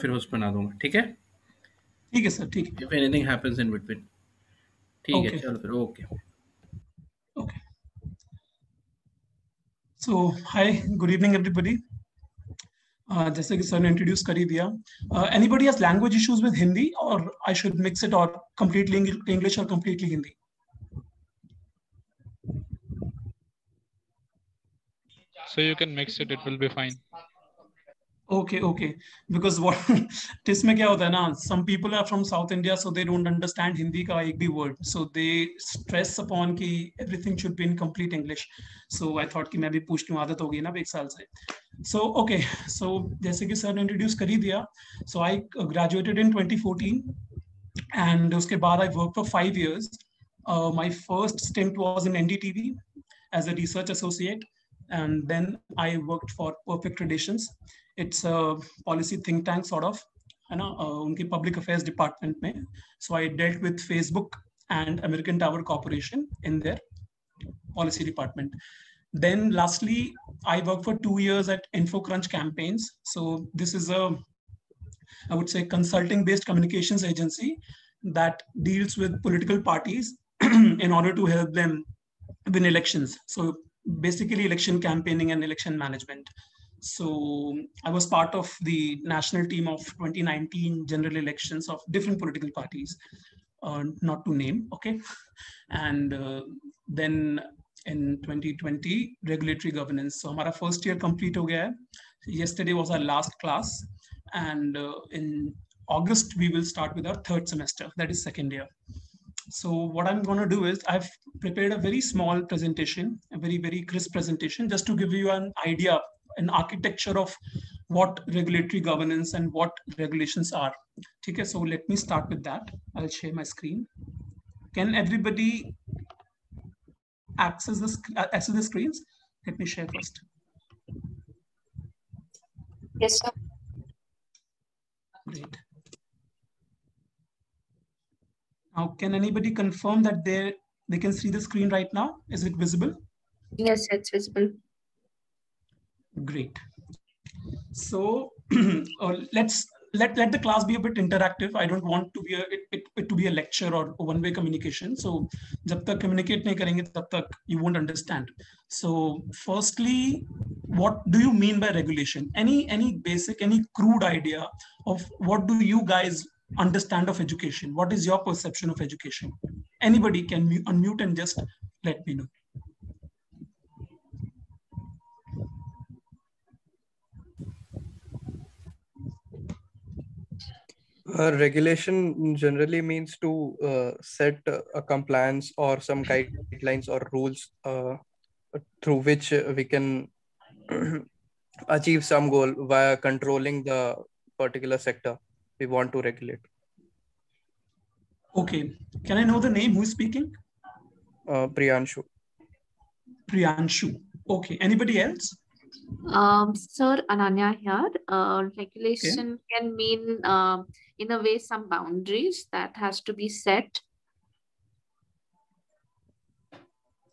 फिर होस्ट बना दूंगा, ठीक है? ठीक है सर, ठीक है। If anything happens in between, ठीक है, ओके चलो फिर, ओके। ओके। सो हाय, गुड इवनिंग एवरीबॉडी। जैसे कि सर ने इंट्रोड्यूस कर ही दिया, anybody has language issues with Hindi, और आई शुड मिक्स इट, और कंप्लीटली इंग्लिश और completely Hindi? So you can mix it, it will be fine. Okay, okay. Because what इसमें क्या होता है ना, some people are from South India, so they don't understand Hindi का एक भी word, so they stress upon कि everything should be in complete English. So I thought कि मैं भी पूछ लूँ, आदत हो गई ना अब 1 साल से. So okay, so जैसे कि सर ने इंट्रोड्यूस कर ही दिया, so I graduated in 2014, and उसके बाद I worked for 5 years. My first stint was in NDTV as a research associate, and then I worked for Perfect Traditions. It's a policy think tank sort of, है ना, उनकी public affairs department में. So I dealt with Facebook and American Tower Corporation in their policy department. Then lastly, I worked for 2 years at InfoCrunch Campaigns. So this is a, I would say, consulting based communications agency that deals with political parties in order to help them win elections. So basically election campaigning and election management. So I was part of the national team of 2019 general elections of different political parties, not to name, okay? And then in 2020, regulatory governance. So our first year complete ho gaya hai. Yesterday was our last class, and in August we will start with our third semester, that is second year. So what I'm going to do is I've prepared a very small presentation, a very, very crisp presentation, just to give you an idea, an architecture of what regulatory governance and what regulations are. Okay, so let me start with that. I'll share my screen. Can everybody access the screens? Let me share first. Yes, sir. Great. Now, can anybody confirm that they can see the screen right now? Is it visible? Yes, it's visible. Great. So let the class be a bit interactive. I don't want to be it to be a lecture or a one-way communication. So jab tak communicate nahi karenge tab tak you won't understand. So firstly, what do you mean by regulation? Any basic, any crude idea of what do you guys understand of education? What is your perception of education? Anybody can unmute and just let me know. Regulation generally means to set a compliance or some guidelines or rules through which we can achieve some goal via controlling the particular sector we want to regulate. Okay, can I know the name? Who is speaking? Priyanshu. Priyanshu. Okay, anybody else? Sir, Ananya here. Regulation can mean, in a way, some boundaries that has to be set.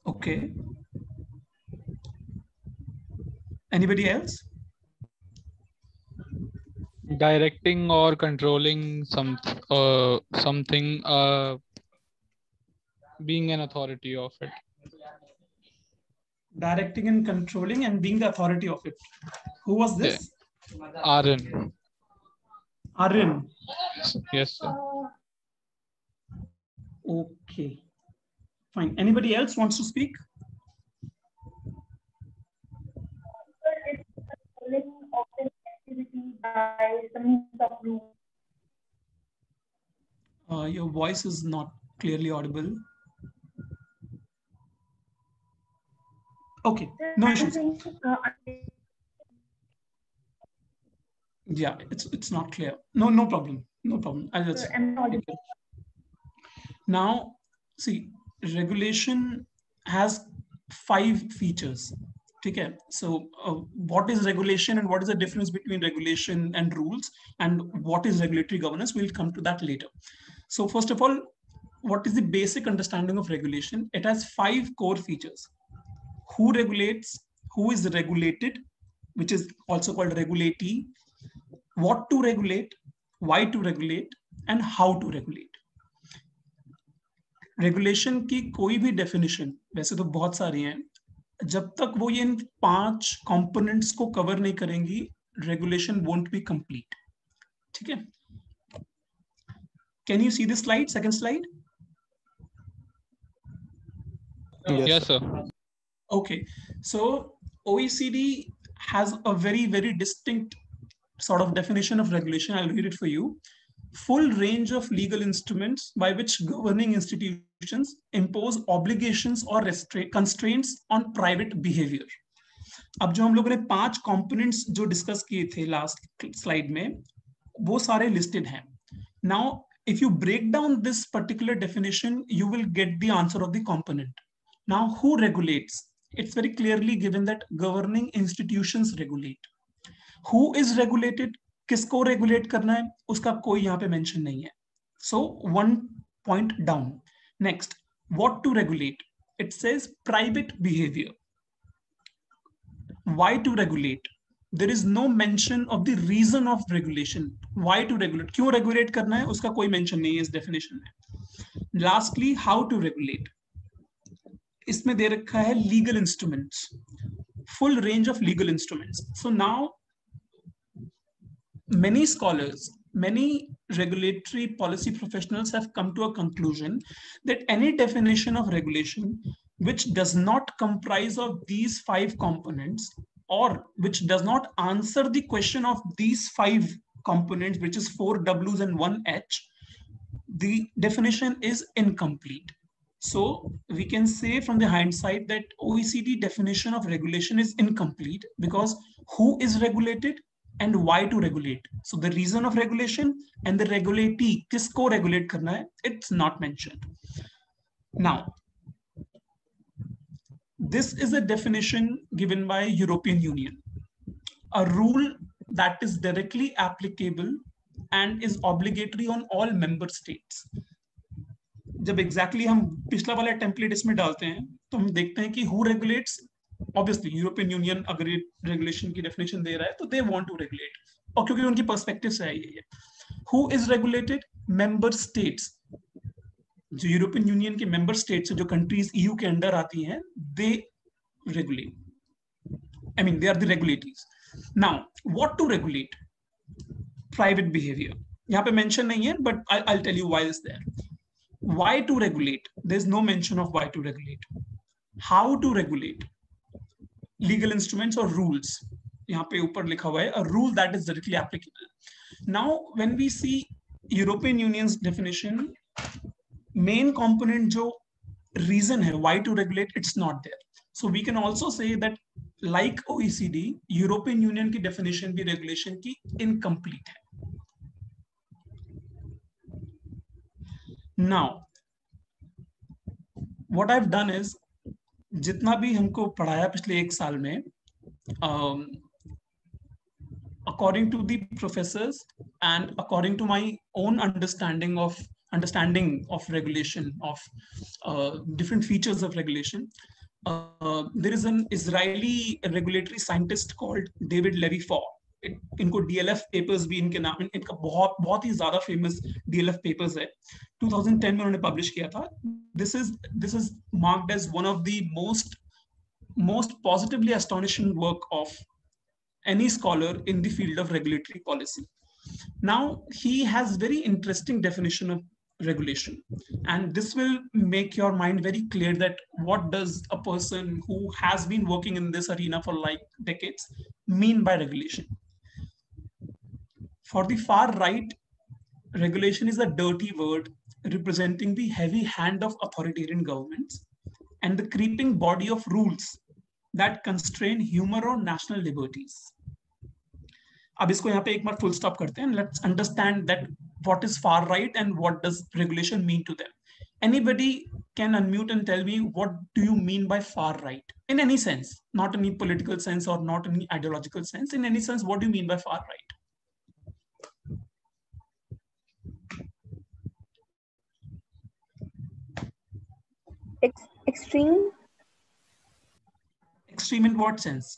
Okay. Anybody else? Directing or controlling something, being an authority of it. Directing and controlling and being the authority of it. Who was this? Aryan. Aryan. Yes, sir. Okay. Fine. Anybody else wants to speak? Your voice is not clearly audible. Okay, no issues. Yeah, it's not clear. No problem. No problem. I'll just. Now, see, regulation has 5 features. Okay, so what is regulation and what is the difference between regulation and rules, and what is regulatory governance? We'll come to that later. So first of all, what is the basic understanding of regulation? It has 5 core features. Who regulates, who is regulated, which is also called regulatee, what to regulate, why to regulate, and how to regulate. Regulation की कोई भी definition, वैसे तो बहुत सारी हैं, जब तक वो ये इन 5 कंपोनेंट्स को कवर नहीं करेंगी, रेगुलेशन वोंट बी कंप्लीट. ठीक है? Can you see this slide? Second slide. Yes, sir. Okay, so OECD has a very, very distinct sort of definition of regulation. I'll read it for you. Full range of legal instruments by which governing institutions impose obligations or constraints on private behavior. अब जो हम लोगों ने 5 components जो discuss किए थे last slide में, वो सारे लिस्टेड हैं. Now, if you break down this particular definition, you will get the answer of the component. Now, who regulates? It's very clearly given that governing institutions regulate. Who is regulated? किसको regulate करना है, उसका कोई यहाँ पे mention नहीं है. So 1 point down. Next, what to regulate? It says private behavior. Why to regulate? There is no mention of the reason of regulation. Why to regulate? क्यों रेगुलेट करना है, उसका कोई मेंशन नहीं है इस डेफिनेशन में. Lastly, how to regulate? इसमें दे रखा है legal instruments, full range of legal instruments. So now many scholars, many regulatory policy professionals have come to a conclusion that any definition of regulation which does not comprise of these 5 components, or which does not answer the question of these 5 components, which is 4 W's and 1 H, the definition is incomplete. So we can say from the hindsight that OECD definition of regulation is incomplete, because who is regulated and why to regulate? So the reason of regulation and the regulatee, kisko regulate karna hai, it's not mentioned. Now, this is a definition given by European Union, a rule that is directly applicable and is obligatory on all member states. जब exactly हम पिछला वाला template इसमें डालते हैं, तो हम देखते हैं कि who regulates. Obviously, European Union अगर रेगुलेशन की डेफिनेशन दे रहा है, तो they want to regulate, और क्योंकि उनकी पर्सपेक्टिव से है ये. Who is regulated? Member states. जो यूरोपियन यूनियन के मेंबर स्टेट्स, जो कंट्रीज EU के अंडर आती हैं, they regulate. I mean, they are the regulators. Now, what to regulate? Private behavior. यहाँ पे mention नहीं है, but I'll tell you why is there. Why to regulate? There's no mention of why to regulate. How to regulate? Legal instruments or rules. यहाँ पे ऊपर लिखा हुआ है a rule that is directly applicable. Now, when we see European Union's definition, main component जो reason है why to regulate, it's not there. So we can also say that like OECD, European Union की definition भी regulation की incomplete है. Now, what I've done is, जितना भी हमको पढ़ाया पिछले 1 साल में, according to the professors and according to my own understanding of regulation, of different features of regulation, there is an Israeli regulatory scientist called David Levy-Faure. इनको DLF papers भी इनके नाम, इनका बहुत ही ज्यादा famous DLF papers है, 2010 में उन्होंने publish किया था. This is marked as one of the most positively astonishing work of any scholar in the field of regulatory policy. Now, he has very interesting definition of regulation, and this will make your mind very clear that what does a person who has been working in this arena for like decades mean by regulation. For the far right, regulation is a dirty word representing the heavy hand of authoritarian governments and the creeping body of rules that constrain human or national liberties. अब इसको यहाँ पे एक बार full stop करते हैं. Let's understand that what is far right and what does regulation mean to them. Anybody can unmute and tell me, what do you mean by far right? In any sense, not in any political sense or not in any ideological sense. In any sense, what do you mean by far right? Extreme. Extreme in what sense?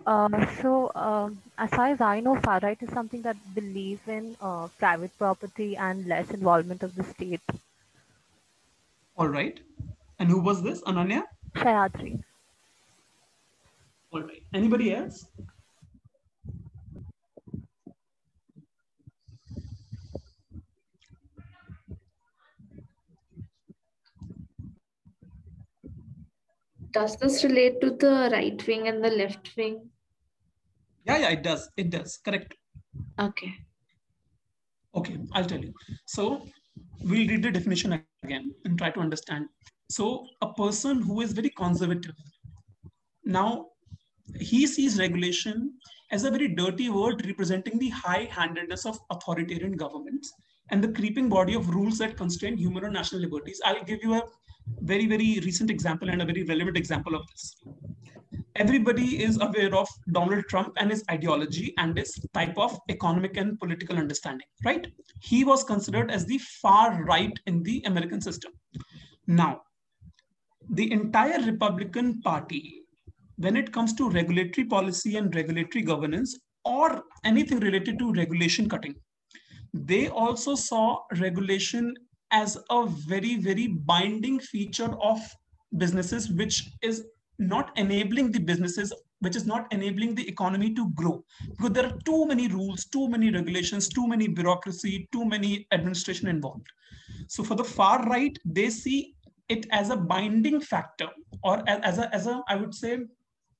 As far as I know, far right is something that believes in private property and less involvement of the state. All right. And who was this? Ananya? Shayadri. All right. Anybody else? Does this relate to the right wing and the left wing? Yeah, it does. It does. Correct. Okay. Okay, I'll tell you. So we'll read the definition again and try to understand. So a person who is very conservative, now he sees regulation as a very dirty word representing the high-handedness of authoritarian governments and the creeping body of rules that constrain human or national liberties. I'll give you a very, very recent example and a very relevant example of this. Everybody is aware of Donald Trump and his ideology and his type of economic and political understanding, right? He was considered as the far right in the American system. Now, the entire Republican Party, when it comes to regulatory policy and regulatory governance or anything related to regulation cutting, they also saw regulation as a very, very binding feature of businesses, which is not enabling the businesses, which is not enabling the economy to grow. Because there are too many rules, too many regulations, too many bureaucracy, too many administration involved. So for the far right, they see it as a binding factor, or as a I would say,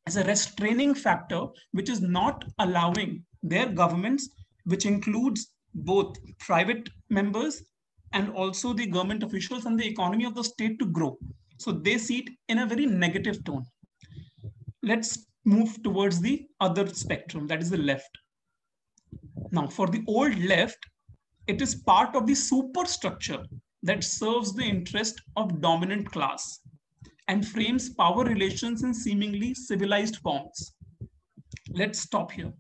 as a restraining factor, which is not allowing their governments, which includes both private members and also the government officials and the economy of the state, to grow. So they see it in a very negative tone. Let's move towards the other spectrum, that is the left. Now, for the old left, it is part of the superstructure that serves the interest of dominant class and frames power relations in seemingly civilized forms. Let's stop here.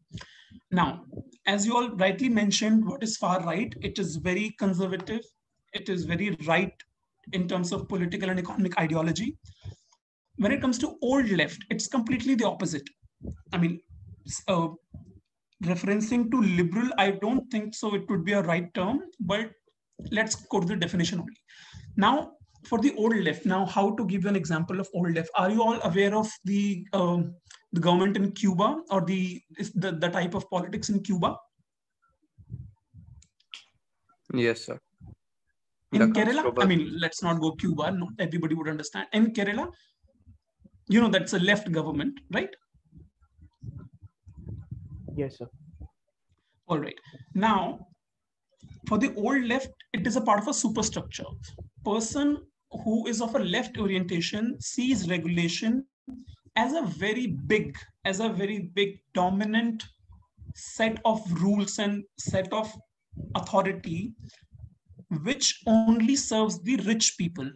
Now, as you all rightly mentioned, what is far right? It is very conservative. It is very right in terms of political and economic ideology. When it comes to old left, it's completely the opposite. I mean, referencing to liberal, I don't think so it would be a right term, but let's go to the definition only. Now, for the old left, now how to give you an example of old left? Are you all aware of the government in Cuba, or the type of politics in Cuba? Yes, sir. In Kerala, I mean, let's not go Cuba, not everybody would understand. In Kerala, you know, that's a left government, right? Yes, sir. All right. Now, for the old left, it is a part of a superstructure. Person who is of a left orientation sees regulation as a very big dominant set of rules and set of authority, which only serves the rich people,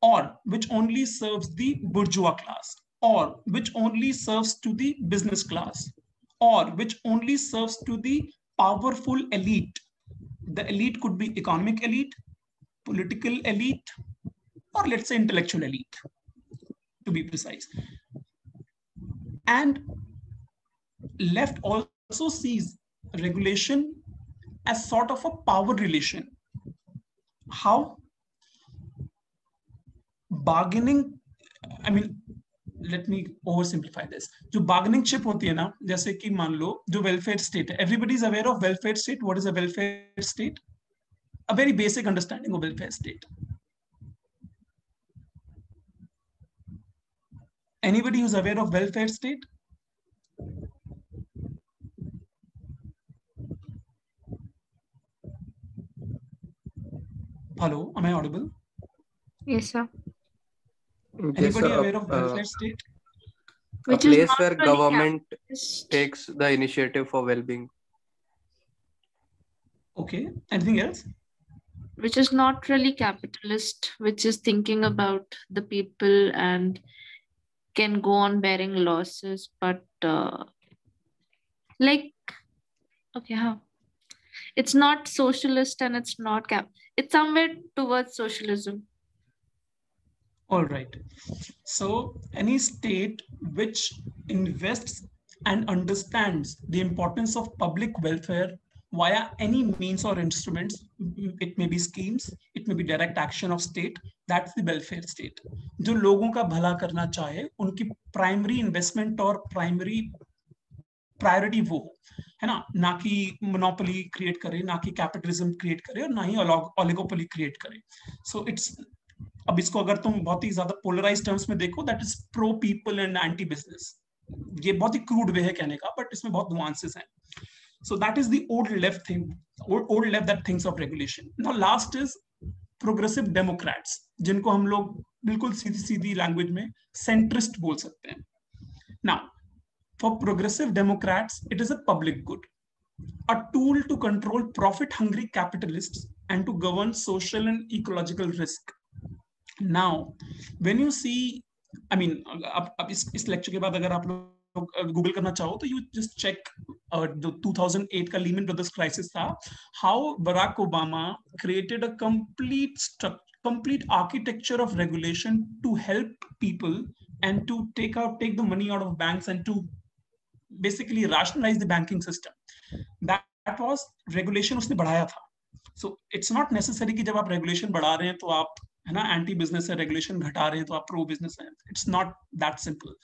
or which only serves the bourgeois class, or which only serves to the business class, or which only serves to the powerful elite. The elite could be economic elite, political elite, or let's say intellectual elite, to be precise. And left also sees regulation as sort of a power relation. How? Bargaining, I mean, let me oversimplify this. जो bargaining chip होती है ना, जैसे कि मान लो जो welfare state है, everybody is aware of welfare state. What is a welfare state? A very basic understanding of welfare state. Anybody who's aware of welfare state? Hello, am I audible? Yes, sir. Anybody aware of welfare state? A place where government takes the initiative for well-being. Okay. Anything else? Which is not really capitalist, which is thinking about the people and can go on bearing losses, but like, okay, how? It's not socialist and it's not it's somewhere towards socialism. All right. So any state which invests and understands the importance of public welfare via any means or instruments, it may be schemes, it may be direct action of state, that's the welfare state. जो लोगों का भला करना चाहे, उनकी primary investment और primary priority वो है ना कि मोनोपोली क्रिएट करे, ना कि कैपिटलिज्म क्रिएट करे, और ना ही ओलिगोपोली क्रिएट करे. सो इट्स, अब इसको अगर तुम बहुत ही ज्यादा पोलराइज टर्म्स में देखो, that is pro people and anti business. ये बहुत ही क्रूड वे है कहने का, बट इसमें बहुत नुआंसेस हैं. So that is the old left thing, old left that thinks of regulation. Now last is progressive Democrats, जिनको हम लोग बिल्कुल सीधी लैंग्वेज में सेंट्रिस्ट बोल सकते हैं. Now for progressive Democrats, it is a public good, a tool to control profit-hungry capitalists and to govern social and ecological risk. Now when you see, I mean, अब इस लेक्चर के बाद अगर आप लोग गूगल करना चाहो तो यू जस्ट चेक जो 2008 का लीमन ब्रदर्स क्राइसिस था, how Barack Obama created a complete architecture of regulation to help people and to take the money out of banks and to basically rationalize the banking system. That was regulation उसने बढ़ाया था. So it's not necessary कि जब आप regulation बढ़ा रहे हैं तो आप, है ना, एंटी बिजनेस है, रेगुलेशन घटा रहे हैं तो आप प्रो बिजनेस है. It's not that simple.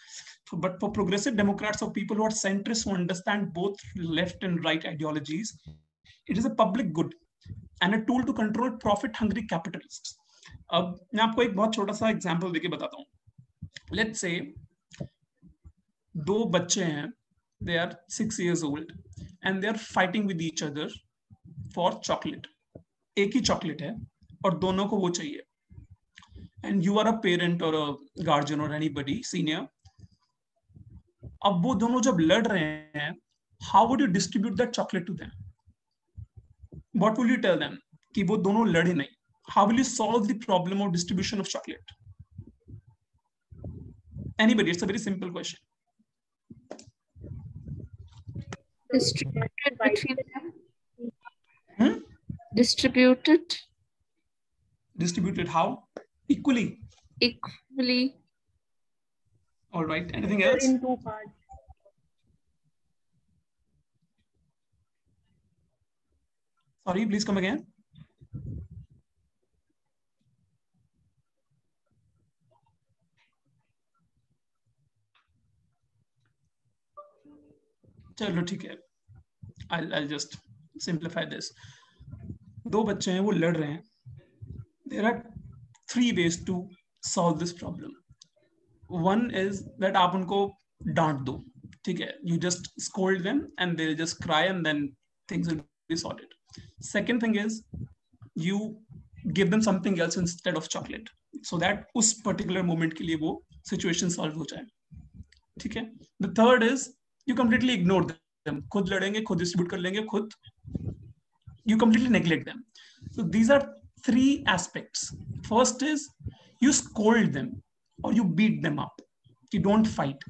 But for progressive Democrats or people who are centrists who understand both left and right ideologies, it is a public good and a tool to control profit-hungry capitalists. अब मैं आपको एक बहुत छोटा सा example देके बताता हूँ. Let's say दो बच्चे हैं, they are 6 years old and they are fighting with each other for chocolate. एक ही चॉकलेट है और दोनों को वो चाहिए. And you are a parent or a guardian or anybody senior. अब वो दोनों जब लड़ रहे हैं, how would you distribute that chocolate to them? What will you tell them? कि वो दोनों लड़े नहीं. How will you solve the problem of distribution of chocolate? Anybody? It's a very simple question. Distributed between them. Distributed. Distributed how? Equally. Equally. All right. Anything else? In 2 parts. Sorry, please come again. चलो ठीक है. I'll just simplify this. दो बच्चे हैं, वो लड़ रहे हैं. There are 3 ways to solve this problem. One is that आप उनको डांट दो, ठीक है. You just scold them and they'll just cry and then things will be sorted. Second thing is you give them something else instead of chocolate so that उस particular moment के लिए वो situation solve हो जाए, ठीक है. The third is you completely ignore them. खुद लड़ेंगे, खुद distribute कर लेंगे, खुद. You completely neglect them. So these are 3 aspects. First is you scold them or you beat them up. You don't fight.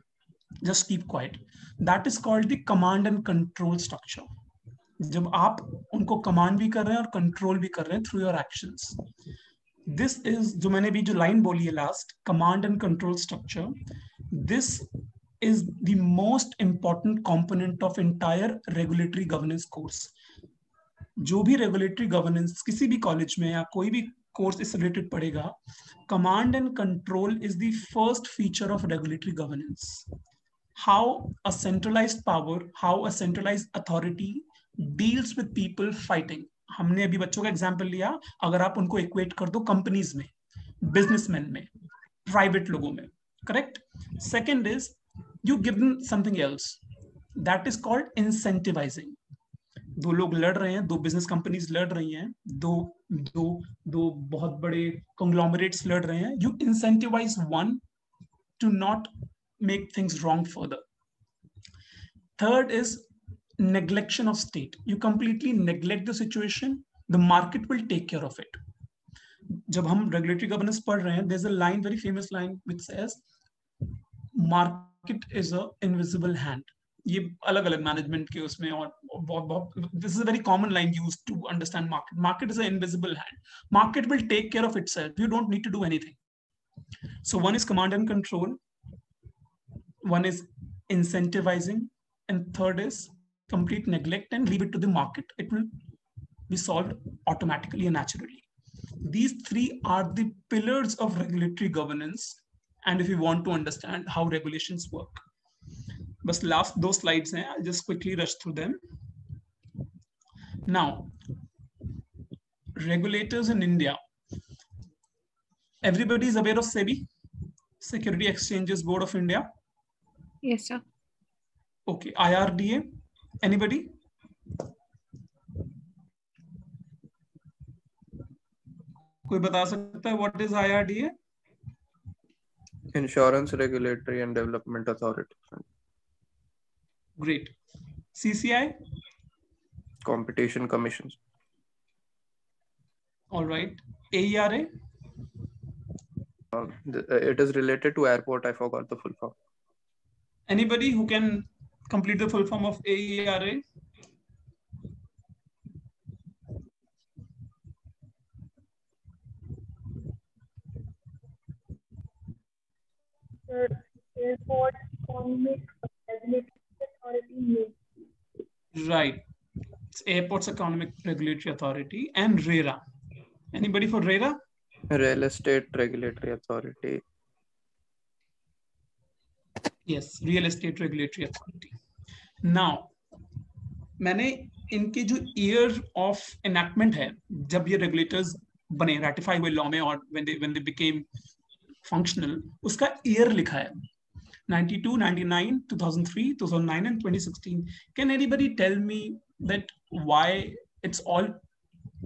Just keep quiet. That is called the command and control structure. जब आप उनको command भी कर रहे हैं और control भी कर रहे हैं through your actions. This is जो मैंने भी जो line बोली है last, command and control structure. This is the most important component of entire regulatory governance course. जो भी regulatory governance किसी भी college में या कोई भी course is related पढ़ेगा, command and control is the first feature of regulatory governance. How a centralized power, how a centralized authority deals with people fighting. हमने अभी बच्चों का example लिया, अगर आप उनको equate कर दो companies में, businessmen में, private लोगों में, correct? Second is you give them something else. That is called incentivizing. दो लोग लड़ रहे हैं, 2 बिजनेस कंपनीज लड़ रही हैं, दो बहुत बड़े conglomerates लड़ रहे हैं. You incentivize one to not make things wrong further. Third is neglection of state. You completely neglect the situation, the market will take care of it. जब हम regulatory governance पढ़ रहे हैं, there's a line, very famous line, which says market is a invisible hand. ये अलग अलग management के उसमें और बहुत this is a very common line used to understand market. Market is an invisible hand. Market will take care of itself. You don't need to do anything. So one is command and control. One is incentivizing. and third is complete neglect and leave it to the market. It will be solved automatically and naturally. These three are the pillars of regulatory governance. And if you want to understand how regulations work, but last those slides, I'll just quickly rush through them. Now, regulators in India. Everybody is aware of SEBI, Security Exchanges Board of India. Yes, sir. Okay, IRDA. Anybody? कोई बता सकता है what is IRDA? Insurance Regulatory and Development Authority. Great. CCI? Competition Commissions. All right. AERA? It is related to airport. I forgot the full form. Anybody who can complete the full form of AERA? Airport Economic Regulatory Authority. Right. It's Airports Economic Regulatory Authority and RERA. Anybody for RERA? Real Estate Regulatory Authority. Yes, Real Estate Regulatory Authority. Now, मैंने इनके जो year of enactment है, जब ये regulators बने, ratify हुए law में, और when they became functional, उसका ईयर लिखा है 92, 99, 2003, 2009 and 2016. Can anybody tell me that why it's all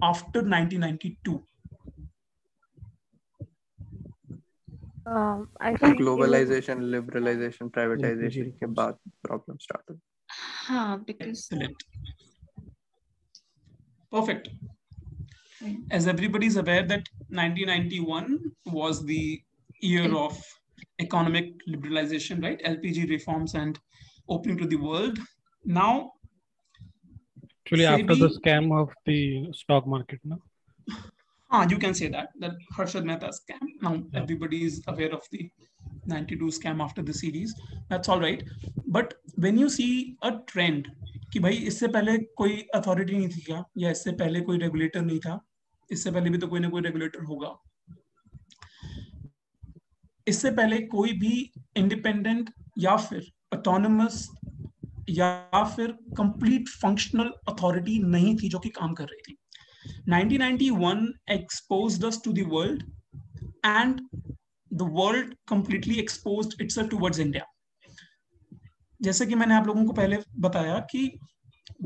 after 1992? I think Globalization, liberalization, privatization के बाद problem started. Because Excellent. Perfect. As everybody is aware that 1991 was the year of economic liberalization, right? LPG reforms and opening to the world. Now, Actually, after the SEBI scam of the stock market, no? you can say that Harshad Mehta scam. Now Yeah. everybody is aware of the 92 scam after the series. That's all right. But when you see a trend कि भाई इससे पहले कोई authority नहीं थी क्या, या इससे पहले कोई रेगुलेटर नहीं था, इससे पहले भी तो कोई ना कोई रेगुलेटर होगा, इससे पहले कोई भी इंडिपेंडेंट या फिर ऑटोनमस या फिर कंप्लीट फंक्शनल अथॉरिटी नहीं थी जो कि काम कर रही थी. 1991 exposed us to the world and the world completely exposed itself towards India. जैसे कि मैंने आप लोगों को पहले बताया कि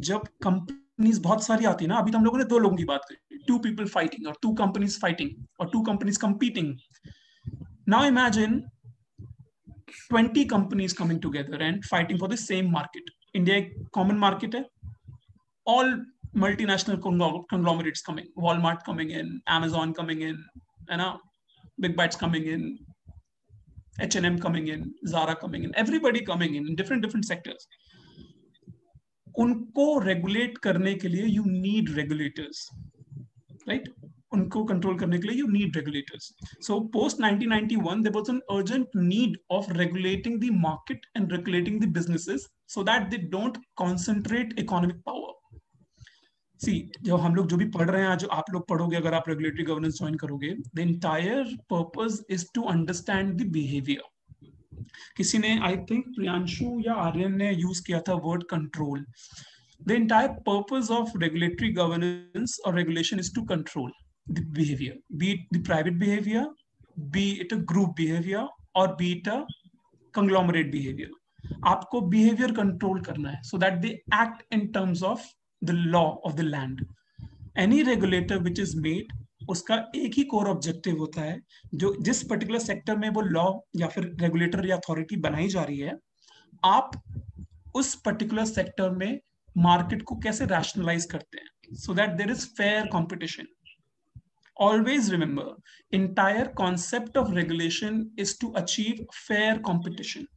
जब कंपनीज बहुत सारी आती है ना, अभी तो हम लोगों ने दो लोगों की बात करी, 2 people fighting और 2 companies fighting और 2 companies competing. Now imagine 20 companies coming together and fighting for the same market. India एक common market है, all multinational conglomerates coming, Walmart coming in, Amazon coming in, Big Bites coming in, H&M coming in, Zara coming in, everybody coming in different sectors. उनको regulate करने के लिए you need regulators, right? उनको control करने के लिए you need regulators. So post 1991 there was an urgent need of regulating the market and regulating the businesses so that they don't concentrate economic power. See, जो हम लोग जो भी पढ़ रहे हैं, जो आप लोग पढ़ोगे, अगर आप रेगुलेटरी गवर्नेंस ज्वाइन करोगे, the entire purpose is to understand the behavior. किसी ने, I think प्रियांशु या आर्यन ने यूज किया था word control. The entire purpose of regulatory governance or regulation is to control the behavior, be it the private behavior, be it a group behavior, or be it a conglomerate behavior. आपको behavior control करना है so that they act in terms of the law of the land. Any regulator which is made, उसका एक ही core objective होता है, जो जिस particular sector में वो law या फिर regulator या authority बनाई जा रही है, आप उस particular sector में market को कैसे rationalize करते हैं, so that there is fair competition. Always remember, entire concept of regulation is to achieve fair competition.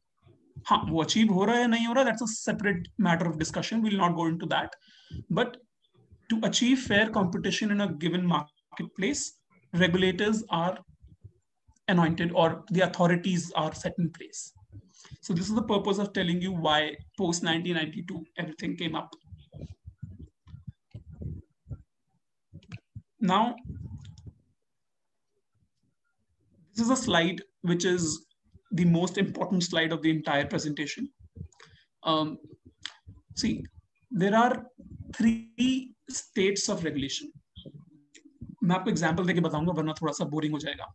हाँ, वो achieve हो रहा है नहीं हो रहा, that's a separate matter of discussion. We'll not go into that. But to achieve fair competition in a given marketplace, regulators are anointed or the authorities are set in place. So this is the purpose of telling you why post 1992 everything came up. Now, this is a slide which is the most important slide of the entire presentation. See, there are 3 states of regulation. मैं आपको example देके बताऊंगा वरना थोड़ा सा boring हो जाएगा.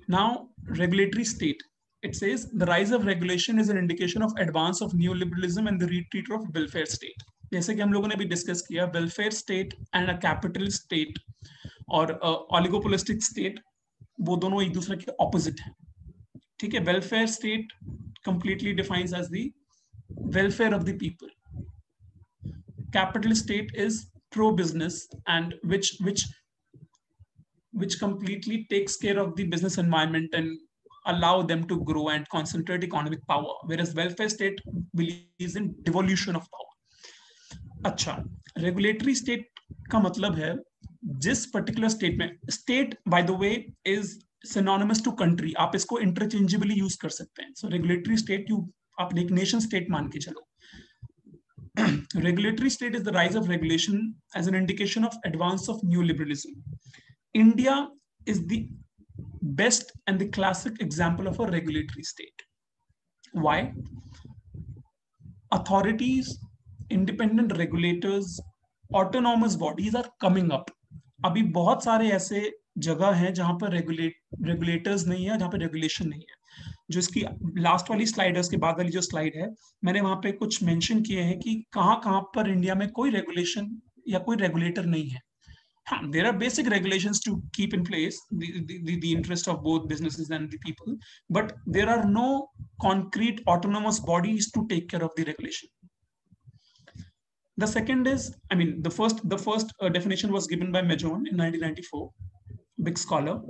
Now, regulatory state. It says the rise of regulation is an indication of advance of neoliberalism and the retreat of welfare state. जैसे कि हम लोगों ने भी डिस्कस किया, welfare state and a capitalist state और oligopolistic state वो दोनों एक दूसरे के ऑपोजिट हैं. ठीक है, welfare state completely defines as the welfare of the people. Capitalist state is pro-business and which completely takes care of the business environment and allow them to grow and concentrate economic power, whereas welfare state believes in devolution of power. अच्छा, regulatory state का मतलब है जिस particular state में, state by the way is synonymous to country, आप इसको interchangeably use कर सकते हैं. So regulatory state आप एक nation state मान के चलो. Regulatory state is the rise of regulation as an indication of advance of neoliberalism. India is the best and the classic example of a regulatory state. Why? Authorities, independent regulators, autonomous bodies are coming up. अभी बहुत सारे ऐसे जगह हैं जहां पर regulators नहीं है, जहां पर रेगुलेशन नहीं है. जो इसकी लास्ट वाली स्लाइड है, उसके बाद वाली जो स्लाइड है, मैंने वहां पे कुछ मेंशन किए हैं कि कहां पर इंडिया में कोई रेगुलेशन या कोई रेगुलेटर नहीं है. There are basic regulations to keep in place the interest of both businesses and the people, but there are no concrete autonomous bodies to take care of the regulation. The second is, I mean, the first definition was given by Majon in 1994, big scholar.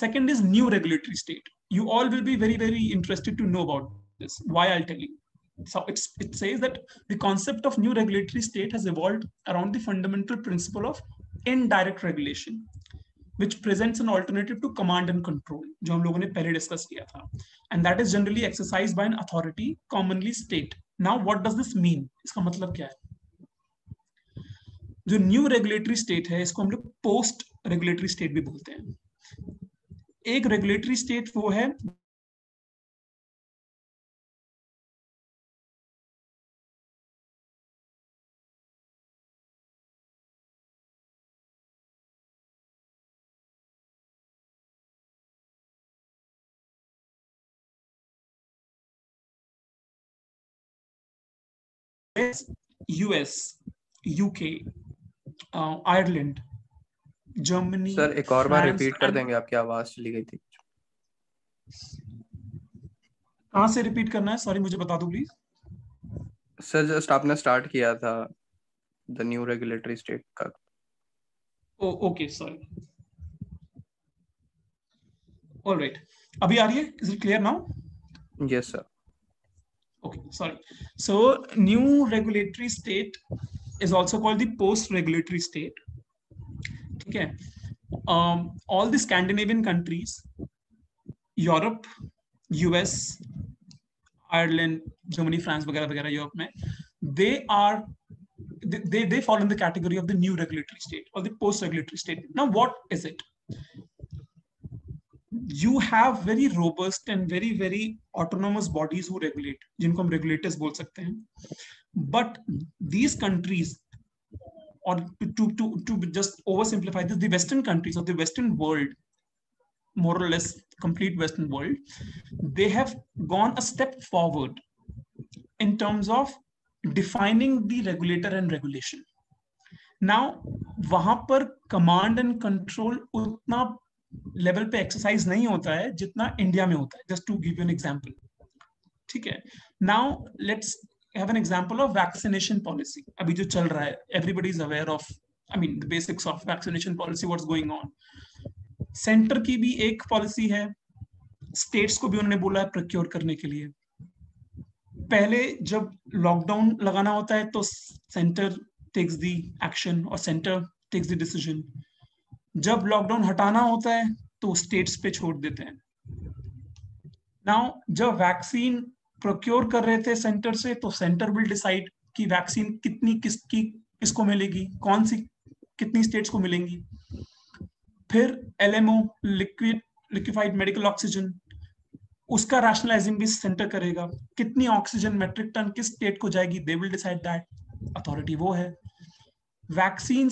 Second is new regulatory state. You all will be very, very interested to know about this. Why? I'll tell you. So it says that the concept of new regulatory state has evolved around the fundamental principle of indirect regulation, which presents an alternative to command and control, जो हम लोगों ने पहले discuss किया था, and that is generally exercised by an authority, commonly state. Now, what does this mean? इसका मतलब क्या है? जो न्यू रेगुलेटरी स्टेट है, इसको हम लोग पोस्ट रेगुलेटरी स्टेट भी बोलते हैं. एक रेगुलेटरी स्टेट वो है US, UK, Ireland, Germany. Sir एक और बार रिपीट कर देंगे, आपकी आवाज चली गई थी. कहाँ से रिपीट करना है? सॉरी, मुझे बता दो प्लीज. सर जस्ट आपने स्टार्ट किया था द न्यू रेगुलेटरी स्टेट का. Okay, sorry. ऑलराइट, अभी आ रही है? Is it clear now? Yes sir. Okay, sorry. So new regulatory state is also called the post-regulatory state. Okay. All the Scandinavian countries, Europe, US, Ireland, Germany, France, वगैरह Europe में, they fall in the category of the new regulatory state or the post-regulatory state. Now, what is it? You have very robust and very, very autonomous bodies who regulate, जिनको हम regulators बोल सकते हैं. But these countries, or to just oversimplify this, the Western countries of the Western world, more or less complete Western world, they have gone a step forward in terms of defining the regulator and regulation. Now, वहां पर command and control उतना level पे exercise नहीं होता है जितना India में होता है. Just to give you an example. ठीक है. Now let's have an example of vaccination policy. अभी जो चल रहा है, everybody is aware of, I mean the basics of vaccination policy, what's going on. Centre की भी एक पॉलिसी है, स्टेट्स को भी उन्होंने बोला है प्रोक्योर करने के लिए. पहले जब लॉकडाउन लगाना होता है तो सेंटर टेक्स द एक्शन और सेंटर टेक्स द डिसीजन. जब लॉकडाउन हटाना होता है तो स्टेट्स पे छोड़ देते हैं. नाउ जब वैक्सीन प्रोक्योर कर रहे थे सेंटर से, तो सेंटर विल डिसाइड कि वैक्सीन कितनी किसको मिलेगी, कौन सी कितनी स्टेट्स को मिलेंगी। फिर LMO, लिक्विफाइड मेडिकल ऑक्सीजन, उसका रैशनलाइजिंग भी सेंटर करेगा, कितनी ऑक्सीजन मेट्रिक टन किस स्टेट को जाएगी, they will decide that, authority वो है। वैक्सीन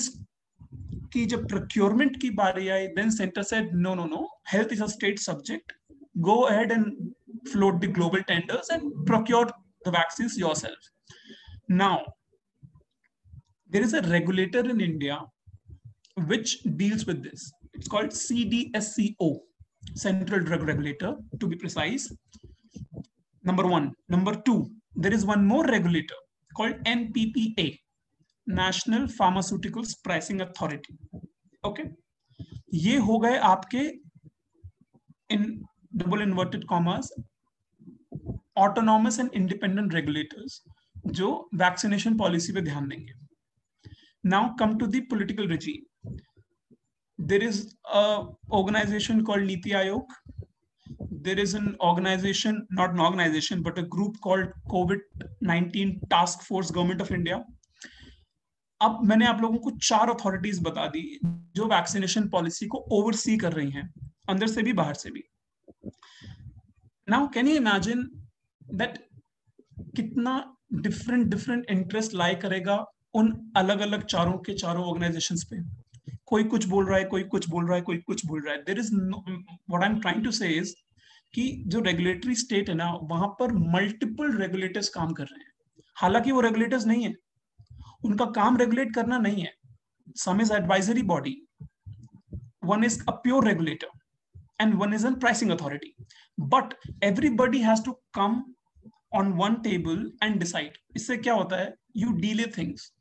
की जब प्रोक्योरमेंट की बारी आई, then centre said no no no, health is a state subject, go ahead and float the global tenders and procure the vaccines yourself. Now, there is a regulator in India which deals with this. It's called CDSCO, Central Drug Regulator, to be precise. Number one. Number two, there is one more regulator called NPPA, National Pharmaceuticals Pricing Authority. Okay, ये हो गए आपके in double inverted commas autonomous and independent regulators जो vaccination policy पे ध्यान देंगे. Now come to the political regime. There is a organization called Niti Aayog. There is an organization, not an organization, but a group called COVID-19 Task Force, Government of India. अब मैंने आप लोगों को 4 authorities बता दी जो vaccination policy को oversee कर रही हैं, अंदर से भी बाहर से भी. Now, can you imagine that कितना different interest lie करेगा उन अलग अलग चारों के चारों organizations पे. कोई कुछ बोल रहा है, कोई कुछ बोल रहा है, कोई कुछ बोल रहा है. There is no, what I'm trying to say is कि जो regulatory state है ना, वहां पर multiple regulators काम कर रहे हैं. हालांकि वो regulators नहीं है, उनका काम regulate करना नहीं है. Some is advisory body, one is a pure regulator, and one is a pricing authority. But everybody has to come on one table and decide. इससे क्या होता है? You delay things.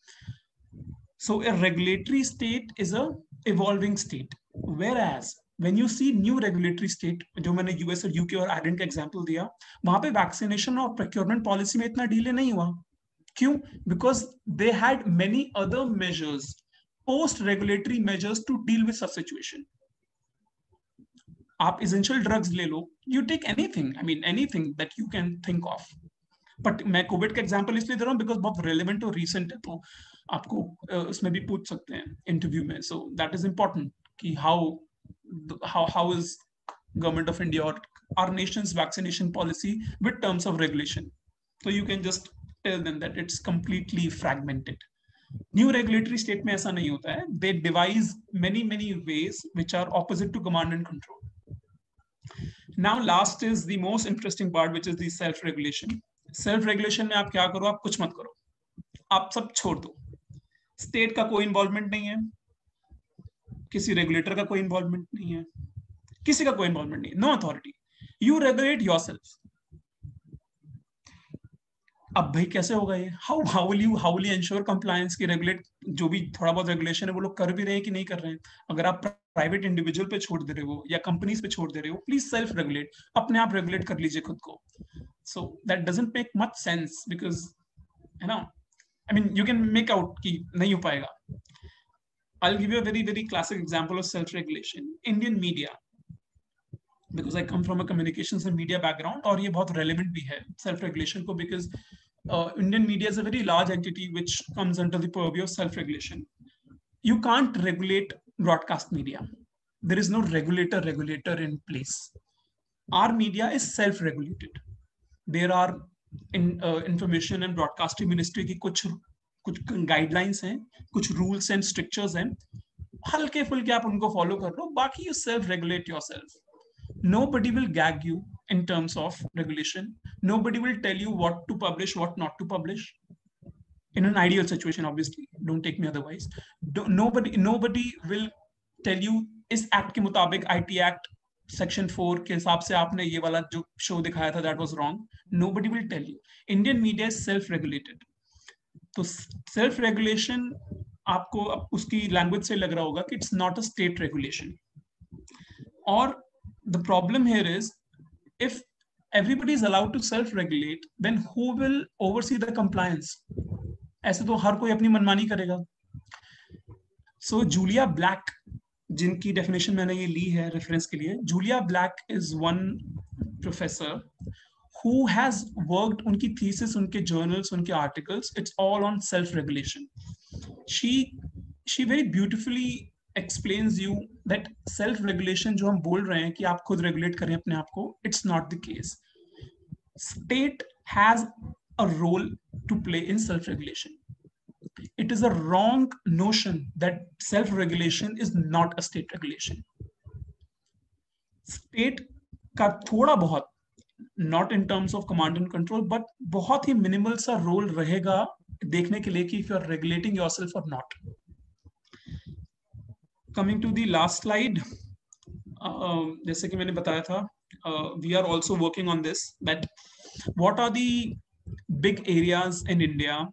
So a regulatory state is a evolving state. Whereas when you see new regulatory state, जो मैंने US और UK और Ireland का example दिया, वहां पे vaccination और procurement policy में इतना delay नहीं हुआ. क्यों? Because they had many other measures, post-regulatory measures to deal with such situation. आप essential drugs ले लो, you take anything, I mean anything that you can think of. But मैं Covid का example इसलिए दे रहा हूँ बिकॉज बहुत रेलेवेंट और recent है, तो आपको उसमें भी पूछ सकते हैं इंटरव्यू में. सो दैट इज इम्पोर्टेंट कि how is government of India और our nation's vaccination policy with terms of regulation. So you can just tell them that it's completely fragmented. New regulatory state में ऐसा नहीं होता है. They devise many ways which are opposite to command and control. Now last is the most interesting part, which is the self-regulation. Self-regulation में आप क्या करो? आप कुछ मत करो, आप सब छोड़ दो. स्टेट का कोई इन्वॉल्वमेंट नहीं है, किसी रेगुलेटर का कोई इन्वॉल्वमेंट नहीं है, किसी का कोई इन्वॉल्वमेंट नहीं है. No authority, you regulate yourself. अब भाई कैसे होगा ये? How will you ensure compliance की रेगुलेट जो भी थोड़ा बहुत रेगुलेशन है वो लोग कर भी रहे हैं कि नहीं कर रहे हैं? अगर आप प्राइवेट इंडिविजुअल पे छोड़ दे रहे हो या कंपनीज पे छोड़ दे रहे हो, प्लीज सेल्फ रेगुलेट, अपने आप रेगुलेट कर लीजिए खुद को. So that doesn't make much sense because है ना, I mean, you can make out कि नहीं हो पाएगा. I'll give you a very classic example of self-regulation. Indian media, because I come from a communications and media background, और ये बहुत relevant भी है self-regulation को, because Indian media is a very large entity which comes under the purview of self-regulation. You can't regulate broadcast media. There is no regulator in place. Our media is self-regulated. There are information and broadcasting ministry की कुछ guidelines हैं, कुछ rules and strictures हैं, हल्के फुल्के आप उनको follow कर लो, बाकी you self regulate yourself. Nobody will gag you in terms of regulation. Nobody will tell you what to publish, what not to publish. In an ideal situation, obviously, don't take me otherwise. Nobody will tell you इस act के मुताबिक IT act section 4 के हिसाब से आपने ये वाला जो शो दिखाया था that was wrong. Nobody will tell you. Indian media is self regulated. तो सेल्फ रेगुलेशन आपको उसकी लैंग्वेज से लग रहा होगा कि it's not a state regulation. और the problem here is if everybody is allowed to self regulate, then who will oversee the compliance? ऐसे तो हर कोई अपनी मनमानी करेगा. So Julia Black, जिनकी डेफिनेशन मैंने ये ली है रेफरेंस के लिए, Julia black is one professor who has worked, unki thesis, unke journals, unke articles, it's all on self-regulation. She very beautifully explains you that self-regulation जो हम बोल रहे हैं कि आप खुद regulate करें अपने आप को, it's not the case. State has a role to play in self-regulation. It is a wrong notion that self-regulation is not a state regulation. State का थोड़ा बहुत, not in terms of command and control, but बहुत ही minimal सा role रहेगा देखने के लिए कि if you are regulating yourself or not. Coming to the last slide, जैसे कि मैंने बताया था, we are also working on this, that what are the big areas in India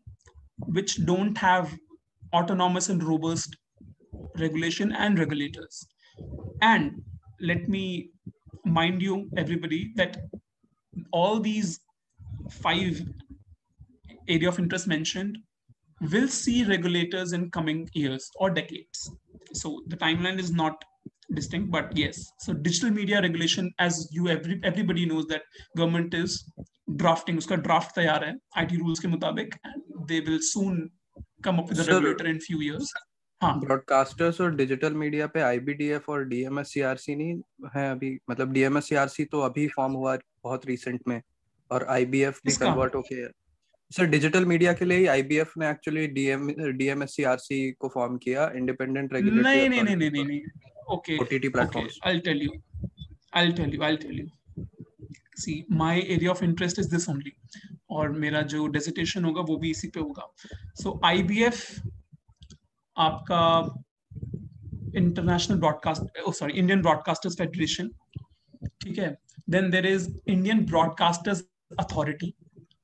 which don't have autonomous and robust regulation and regulators. And let me mind you, everybody, that all these 5 area of interest mentioned will see regulators in coming years or decades. So the timeline is not distinct, but yes. So digital media regulation, as you everybody knows that government is drafting, uska draft तैयार है IT rules के मुताबिक, and they will soon come up with a regulator in few years. हाँ. Broadcasters और digital media पे IBDF और DMSCRC नहीं है अभी, मतलब DMSCRC तो अभी फॉर्म हुआ बहुत रिसेंट में, और IBF भी कन्वर्ट होके है सर. डिजिटल मीडिया के लिए ही IBF ने एक्चुअली DMSCRC को फॉर्म किया, इंडिपेंडेंट रेगुलेटरी नहीं. Okay. OTT platforms. Okay. I'll tell you. See, my area of interest is this only, और मेरा जो dissertation होगा वो भी इसी पे होगा. So IBF आपका Indian Broadcasters Federation, ठीक है. Then there is Indian Broadcasters Authority,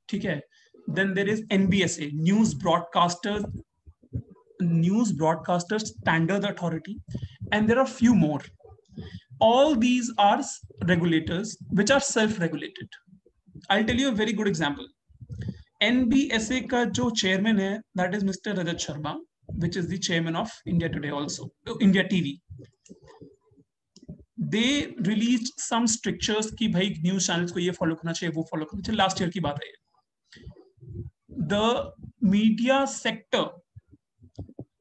ठीक है. Then there is NBSA, News Broadcasters Standard Authority, and there are few more. All these are regulators which are self-regulated. I'll tell you a very good example. NBSA का जो chairman है, that is Mr. Rajat Sharma, which is the chairman of India Today also, India TV. They released some strictures कि भाई news channels को ये follow करना चाहिए, वो follow करना चाहिए. Last year की बात है. The media sector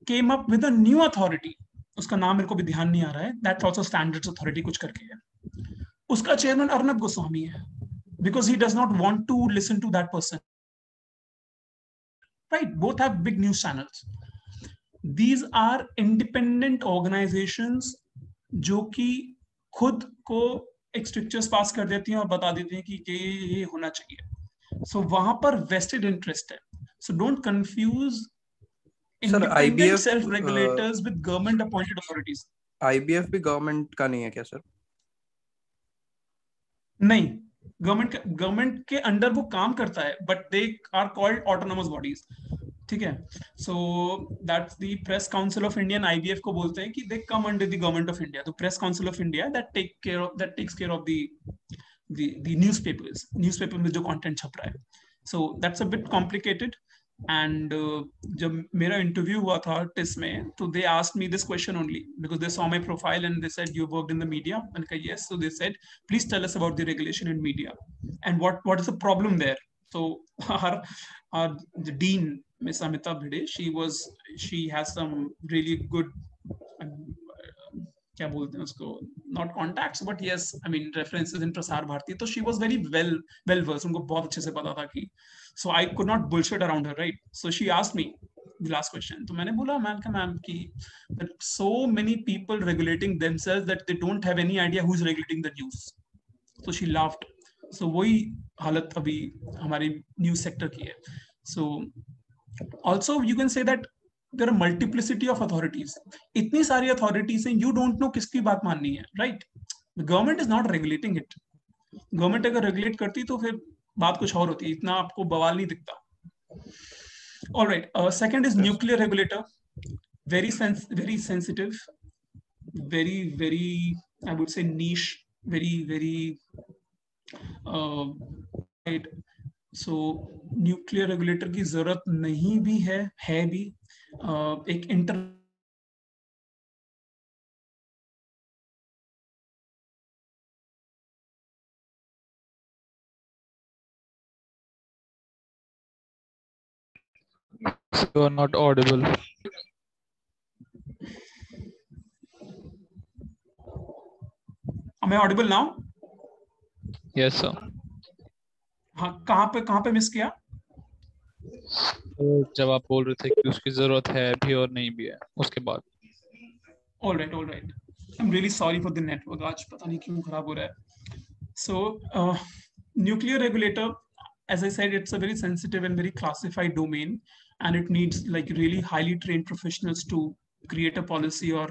came up with a new authority. उसका नाम मेरे को भी ध्यान नहीं आ रहा है. That's also Standards Authority कुछ करके है. उसका chairman अर्नब गोस्वामी है, because he does not want to listen to that person. Right? Both have big news channels. These are independent organizations जो कि खुद को एक strictures पास कर देती हैं और बता देती हैं कि ये होना चाहिए. So वहां पर vested interest है. So don't confuse independent self-regulators with government-appointed authorities. IBF भी गवर्नमेंट का नहीं है क्या सर? नहीं, गवर्नमेंट के अंडर वो काम करता है, but they are called autonomous bodies. ठीक है. So that's the Press Council of India and IBF को बोलते हैं कि they come under the government of India. तो Press Council of India that takes care of the newspapers में जो content छप रहा है. So that's a bit complicated. And जब मेरा interview हुआ था TIS में, तो they asked me this question only because they saw my profile and they said you worked in the media. And I said yes. So they said please tell us about the regulation in media and what is the problem there. So the dean, Miss Amita Bhide, she has some really good क्या बोलते हैं उसको, not contacts, but yes, I mean references in Prasar Bharati. तो she was very well versed, उनको बहुत अच्छे से पता था कि, so I could not bullshit around her, right? So she asked me the last question. तो मैंने बोला मैम कि that so many people regulating themselves that they don't have any idea who's regulating the news. So she laughed. So वही हालत अभी हमारी news sector की है. So also you can say that there are multiplicity of authorities. इतनी सारी authorities हैं, you don't know किसकी बात माननी है, right? The government is not regulating it. Government अगर regulate करती तो फिर बात कुछ और होती, इतना आपको बवाल नहीं दिखता. All right. Second is nuclear regulator. Very sensitive, very I would say niche, very right. So nuclear regulator की जरूरत नहीं भी है भी. एक Alex, you are not audible. Am I audible now? Yes, sir. हाँ, कहाँ पे मिस किया? जब आप बोल रहे थे कि उसकी जरूरत है भी और नहीं भी है, उसके बाद. All right. I'm really sorry for the network. आज पता नहीं क्यों खराब हो रहा है. So, nuclear regulator, as I said, it's a very sensitive and very classified domain, and it needs like really highly trained professionals to create a policy or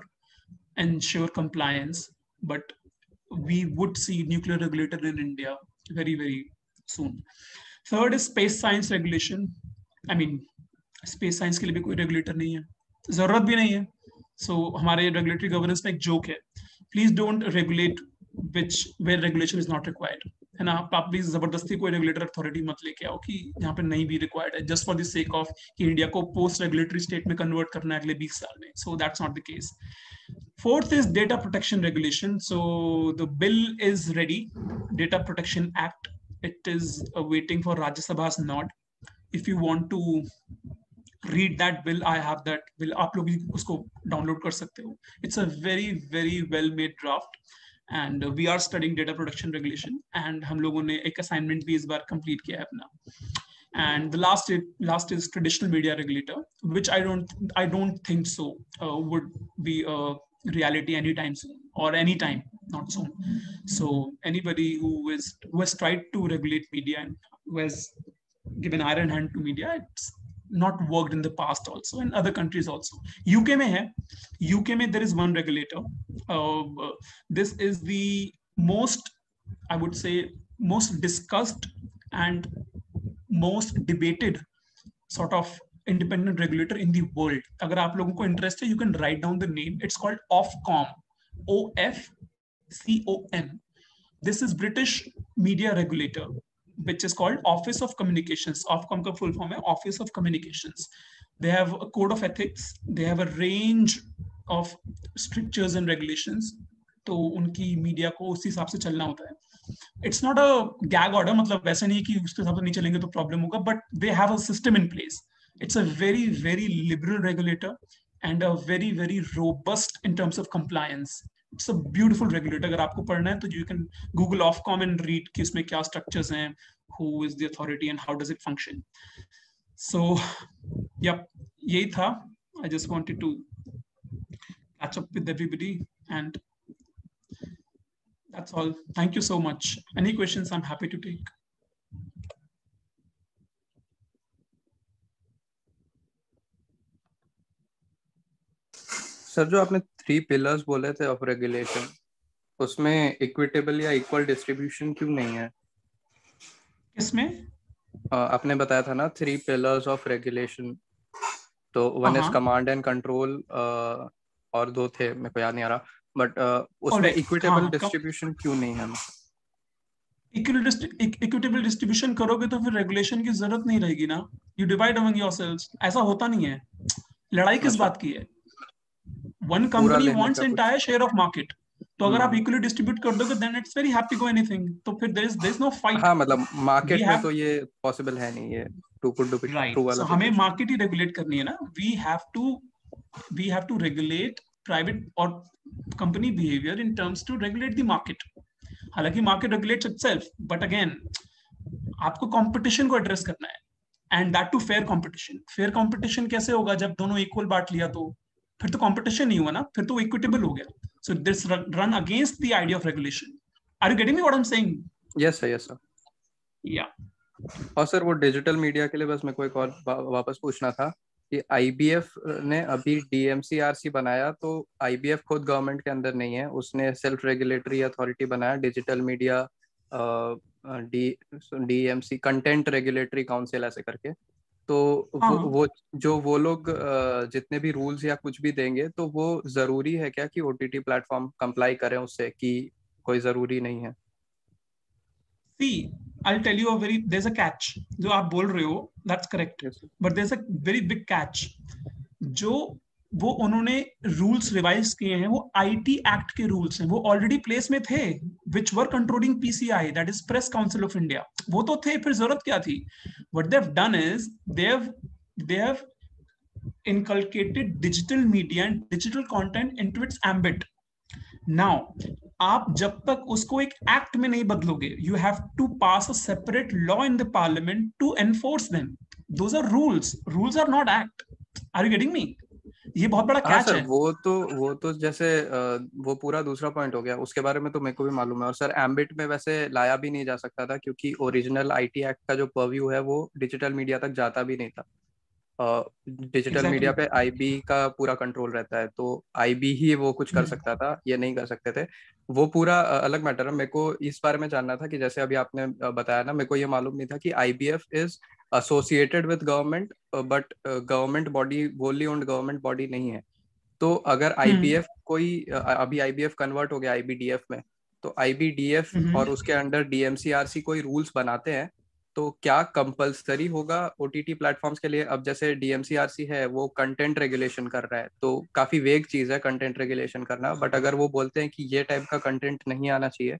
ensure compliance. But we would see nuclear regulator in India very, very soon. Third is space science regulation. I mean, space science के लिए भी कोई regulator नहीं है, जरूरत भी नहीं है. So हमारे regulatory governance में एक joke है. Please don't regulate where regulation is not required. है ना, आप प्लीज जबरदस्ती कोई रेगुलेटर अथॉरिटी मत लेके आओ कि यहाँ पे नहीं भी रिक्वायर्ड है, just for the sake of कि इंडिया को पोस्ट रेगुलेटरी स्टेट में कन्वर्ट करना है अगले 20 साल में. So that's not the case. Fourth is data protection regulation. So the bill is ready, Data Protection Act. It is waiting for Rajya Sabha's nod. If you want to read that bill, I have that bill. आप लोग भी उसको download कर सकते हो. It's a very, very well made draft. And we are studying data protection regulation. And हम लोगों ने एक assignment भी इस बार complete किया है अपना. And the last is traditional media regulator, which I don't think so would be a reality anytime soon, or anytime, not soon. So anybody who has tried to regulate media and who has given iron hand to media, it's not worked in the past also, in other countries also. UK में है, UK में there is one regulator. This is the most, I would say, most discussed and most debated sort of independent regulator in the world. अगर आप लोगों को interest है, you can write down the name. It's called Ofcom, OFCOM. This is British media regulator, which is called Office of Communications. Ofcom का full form है Office of Communications. They have a code of ethics. They have a range of strictures and regulations. तो उनकी media को उसी हिसाब से चलना होता है. It's not a gag order, मतलब वैसे नहीं कि उसके हिसाब से नहीं चलेंगे तो प्रॉब्लम होगा, but they have a system in place. It's a very, very liberal regulator and a very, very robust in terms of compliance. It's a beautiful regulator. अगर आपको पढ़ना है तो you can Google Ofcom and read कि इसमें क्या structures हैं, who is the authority and how does it function. So, yep, यही था. I just wanted to catch up with everybody, and that's all. Thank you so much. Any questions, I'm happy to take. Sir, जो आपने 3 pillars बोले थे of regulation, उसमें equitable या equal distribution क्यों नहीं है? किसमें? आपने बताया था ना 3 पिलर्स ऑफ रेगुलेशन, तो one is command and control और 2 थे, मेरे को याद नहीं आ रहा, बट उसमें इक्विटेबल डिस्ट्रीब्यूशन क्यों नहीं है? इक्विटेबल डिस्ट्रीब्यूशन करोगे तो फिर रेगुलेशन की जरूरत नहीं रहेगी ना. You divide among yourselves. ऐसा होता नहीं है. लड़ाई किस बात की है? One company wants entire share of market. तो अगर आप इक्वली डिस्ट्रीब्यूट कर दोगे then it's very happy go anything. तो फिर देयर इज नो फाइट. हां, मतलब मार्केट में तो ये पॉसिबल है नहीं, ये टू कुड डू ट्रू वाला. सो हमें मार्केट ही रेगुलेट करनी है ना. We have to regulate private और company behaviour in terms to regulate the market. हालांकि market regulates itself, but again आपको कंपटीशन को एड्रेस करना है, and that too fair competition. Fair competition कैसे होगा जब दोनों इक्वल बांट लिया? तो फिर तो कंपटीशन नहीं हुआ ना, फिर तो इक्विटेबल हो गया. So this run against the idea of regulation. Are you getting me what I am saying? Yes sir. Yeah. और सर, वो डिजिटल मीडिया के लिए बस मेरे को एक और वापस पूछना था कि IBF ने अभी DMCRC बनाया, तो IBF खुद गवर्नमेंट के अंदर नहीं है, उसने सेल्फ रेगुलेटरी अथॉरिटी बनाया, digital media DMC content regulatory council ऐसे करके. तो वो लोग जितने भी रूल्स या कुछ भी देंगे, तो वो जरूरी है क्या कि OTT प्लेटफॉर्म कंप्लाई करें उससे, कि कोई जरूरी नहीं है? See, I'll tell you there's a catch. जो आप बोल रहे हो, that's correct. Yes, but there's a very big catch. वो उन्होंने रूल्स रिवाइज किए हैं, वो IT एक्ट के रूल्स हैं, वो ऑलरेडी प्लेस में थे, which were controlling PCI, that is Press Council of India. वो तो थे, फिर जरूरत क्या थी? What they've done is they have inculcated digital media and digital content into its ambit. Now, आप जब तक उसको एक एक्ट में नहीं बदलोगे, you have to pass a separate law in the parliament to enforce them. Those are rules. Rules are not act. Are you getting me? ये बहुत बड़ा हाँ कैच सर, है. वो तो जैसे वो पूरा दूसरा पॉइंट हो गया, उसके बारे में तो मेरे को भी मालूम है। और सर एम्बिट में वैसे लाया भी नहीं जा सकता था, क्योंकि ओरिजिनल आईटी एक्ट का जो परव्यू है वो डिजिटल मीडिया तक जाता भी नहीं था। Digital media Exactly. पे आईबी का पूरा कंट्रोल रहता है, तो आईबी ही वो कुछ कर सकता था, ये नहीं कर सकते थे। वो पूरा अलग मैटर है। मेरे को इस बारे में जानना था कि जैसे अभी आपने बताया ना, मेरे को ये मालूम नहीं था कि IBF is associated with government, but government body, वोली ओन्ड गवर्नमेंट बॉडी नहीं है। तो अगर आईबीएफ कोई अभी आईबीएफ कन्वर्ट हो गया आईबीडीएफ में, तो आईबीडीएफ और उसके अंडर डीएमसीआरसी कोई रूल्स बनाते हैं, तो क्या कंपलसरी होगा ओटीटी प्लेटफॉर्म्स के लिए? अब जैसे डीएमसीआरसी है वो कंटेंट रेगुलेशन कर रहा है, तो काफी वेग चीज है कंटेंट रेगुलेशन करना, बट अगर वो बोलते हैं कि ये टाइप का कंटेंट नहीं आना चाहिए,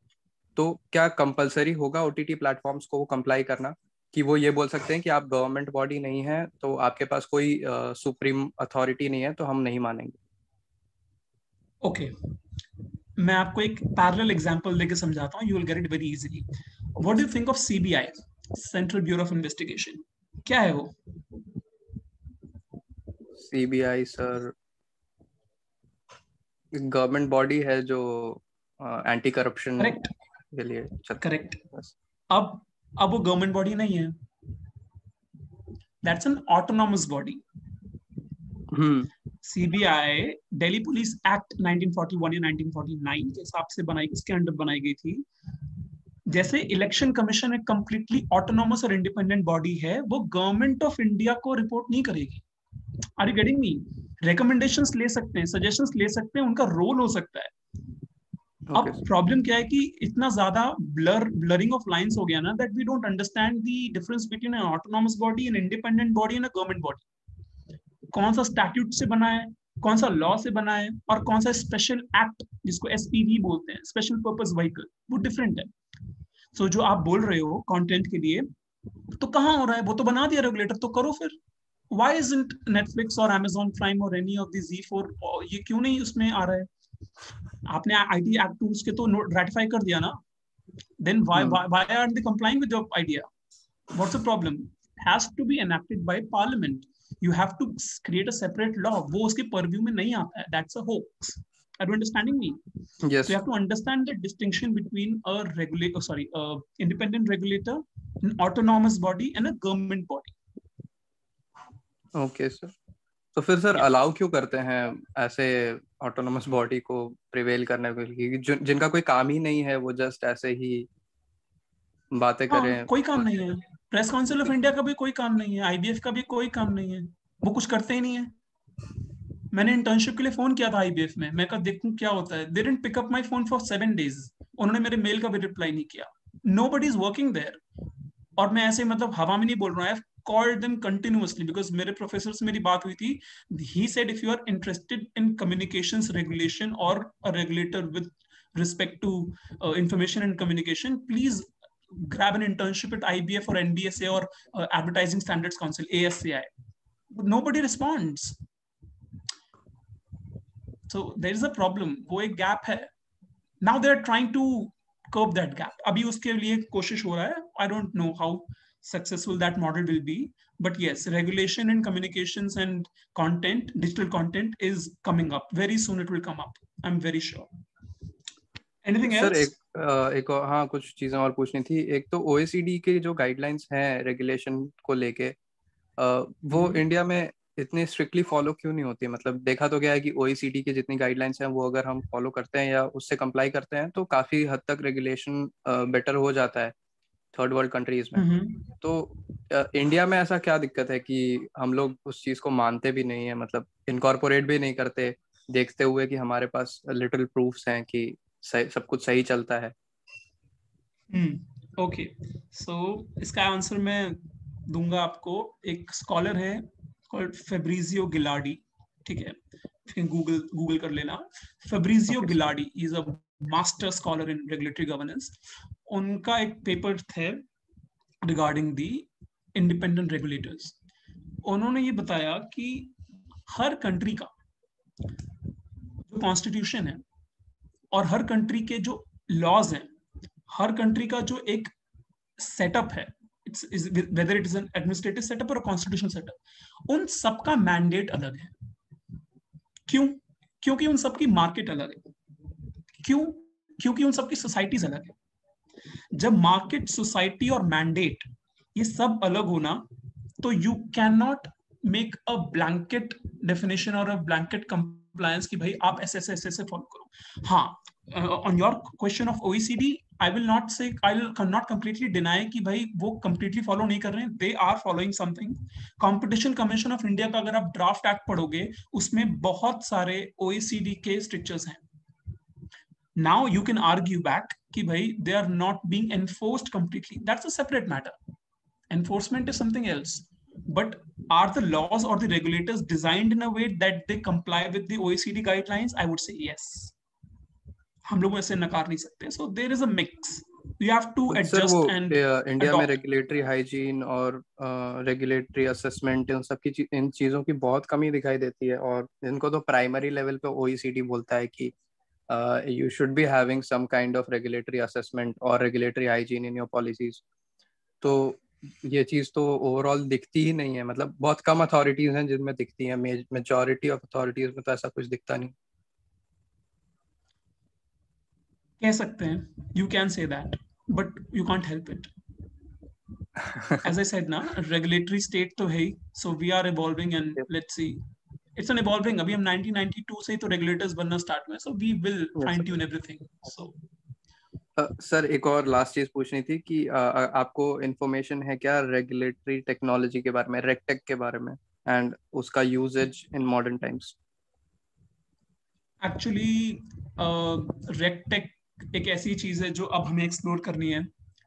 तो क्या कंपलसरी होगा ओटीटी प्लेटफॉर्म्स को कंप्लाई करना? कि वो ये बोल सकते हैं कि आप गवर्नमेंट बॉडी नहीं है, तो आपके पास कोई सुप्रीम अथॉरिटी नहीं है, तो हम नहीं मानेंगे। ओके, मैं आपको एक पैरेलल एग्जांपल देके समझाता हूँ, you will get it very easily. What do you think of CBI, central bureau of investigation? क्या है वो? सीबीआई सर गवर्नमेंट बॉडी है जो एंटी करप्शन करेक्ट के लिए करेक्ट. अब वो गवर्नमेंट बॉडी नहीं है, that's an autonomous body. CBI Delhi police act 1941 या 1949 के हिसाब से बनाई, इसके अंडर बनाई गई थी. जैसे इलेक्शन कमीशन एक कंप्लीटली ऑटोनॉमस और इंडिपेंडेंट बॉडी है, वो गवर्नमेंट ऑफ इंडिया को रिपोर्ट नहीं करेगी. Are you getting me? Recommendations ले सकते हैं, सजेशंस ले सकते हैं, उनका रोल हो सकता है. अब प्रॉब्लम क्या है कि इतना ज्यादा ब्लरिंग ऑफ लाइंस हो गया ना, that we don't understand the difference between an autonomous body, an independent body and a government body. कौन सा स्टैट्यूट से बना है, कौन सा लॉ से बना है, और कौन सा स्पेशल एक्ट जिसको एसपीवी बोलते हैं, स्पेशल पर्पस व्हीकल, वो डिफरेंट है. सो जो आप बोल रहे हो कंटेंट के लिए, तो कहाँ हो रहा है? वो तो बना दिया रेगुलेटर, तो करो फिर. Why isn't Netflix और Amazon Prime और any of the Z4 ये क्यों नहीं उसमें आ रहा है? आपने IT Act टूल्स के तो ratify कर दिया ना, then why aren't they complying with your idea? What's the problem? Has to be enacted by Parliament. You have to create a separate law. वो उसके purview में नहीं आता है. That's a hoax. Are you understanding me? Yes. So you have to understand the distinction between independent regulator, an autonomous body, and a government body. Okay sir, तो फिर sir allow क्यों करते हैं ऐसे ऑटोनोमस बॉडी को prevail करने के लिए, जिनका कोई काम ही नहीं है, वो जस्ट ऐसे ही बातें करें? कोई काम नहीं है. प्रेस काउंसिल ऑफ इंडिया का भी कोई काम नहीं है, आईबीएफ का भी कोई काम नहीं है, वो कुछ करते ही नहीं है. मैंने इंटर्नशिप के लिए फोन किया था आईबीएफ में, मैं कहा देखूं क्या होता है. They didn't pick up my phone for 7 days. उन्होंने मेरे मेल का भी रिप्लाई नहीं किया. Nobody is working there. और मैं ऐसे मतलब हवा में नहीं बोल रहा हूँ, called them continuously because मेरे प्रोफेसर से मेरी बात हुई थी. He said if you are interested in communications regulation or a regulator with respect to information and communication, please grab an internship at IBF or NBSA or Advertising Standards Council, ASCI. But nobody responds. So there is a problem. वो एक gap है. Now they are trying to curb that gap. अभी उसके लिए कोशिश हो रहा है. I don't know how successful that model will be, but yes, regulation in communications and content, digital content is coming up very soon. It will come up, I'm very sure. Anything else? Sir एक हाँ, कुछ चीजें और पूछनी थी. एक तो OECD के जो गाइडलाइंस हैं रेगुलेशन को लेके, वो इंडिया में इतने स्ट्रिक्टली फॉलो क्यों नहीं होती? मतलब देखा तो गया है कि OECD की जितनी गाइडलाइंस हैं वो अगर हम फॉलो करते हैं या उससे कंप्लाई करते हैं, तो काफी हद तक रेगुलेशन बेटर हो जाता है थर्ड वर्ल्ड कंट्रीज में. तो इंडिया में ऐसा क्या दिक्कत है कि हम लोग उस चीज को मानते भी नहीं है, मतलब इनकॉर्पोरेट भी नहीं करते, देखते हुए कि हमारे पास लिटिल प्रूफ्स हैं कि सब कुछ सही चलता है? ओके, सो इसका आंसर मैं दूंगा आपको. एक स्कॉलर है कॉल्ड फेब्रिजियो गिलार्डी, ठीक है, फिर गूगल कर लेना. Fabrizio Gilardi is a master scholar in regulatory governance. उनका एक पेपर थे रिगार्डिंग दी इंडिपेंडेंट रेगुलेटर्स. उन्होंने ये बताया कि हर कंट्री का जो कॉन्स्टिट्यूशन है और हर कंट्री के जो लॉज हैं, हर कंट्री का जो एक सेटअप है, whether it is an administrative setup और कॉन्स्टिट्यूशन सेटअप, उन सबका मैंडेट अलग है. क्यों? क्योंकि उन सबकी मार्केट अलग है. क्यों? क्योंकि उन सबकी सोसाइटीज अलग है. जब मार्केट, सोसाइटी और मैंडेट ये सब अलग होना, तो you can not make a blanket definition और अ ब्लैंकेट कंप्लायंस कि भाई आप ऐसे ऐसे ऐसे फॉलो करो. हाँ, on your question of OECD, I will not say, I will not completely deny कि भाई वो completely follow नहीं कर रहे हैं. They are following something. Competition Commission of India का अगर आप ड्राफ्ट एक्ट पढ़ोगे, उसमें बहुत सारे OECD के स्ट्रिक्चर्स हैं. Now you can argue back कि भाई they are not being enforced completely. That's a separate matter. Enforcement is something else. But are the laws or the regulators designed in a way that they comply with the OECD guidelines? I would say yes. हम लोग ऐसे नकार नहीं सकते. So there is a mix. You have to sir adjust वो and India में adopt. Regulatory hygiene और regulatory assessment, इन सब की इन चीज़ों की बहुत कमी दिखाई देती है, और इनको तो प्राइमरी लेवल पे OECD बोलता है कि you should be having some kind of regulatory assessment or regulatory hygiene in your policies. तो ये चीज़ तो ओवरऑल दिखती ही नहीं है. मतलब बहुत कम अथॉरिटीज हैं जिनमें दिखती है, मेजॉरिटी ऑफ अथॉरिटीज में तो ऐसा कुछ दिखता नहीं. कह सकते हैं, you can say that, but you can't help it. As I said ना, regulatory state तो है ही, so we are evolving and let's see. It's an evolving. अभी हम 1992 से ही तो regulators बनना start हुए, so we will fine tune everything. So sir एक और लास्ट चीज पूछनी थी कि आपको इन्फॉर्मेशन है क्या रेगुलेटरी टेक्नोलॉजी के बारे में, रेगटेक के बारे में, एंड उसका usages in modern times? Actually RegTech एक ऐसी चीज है जो अब हमें एक्सप्लोर करनी है.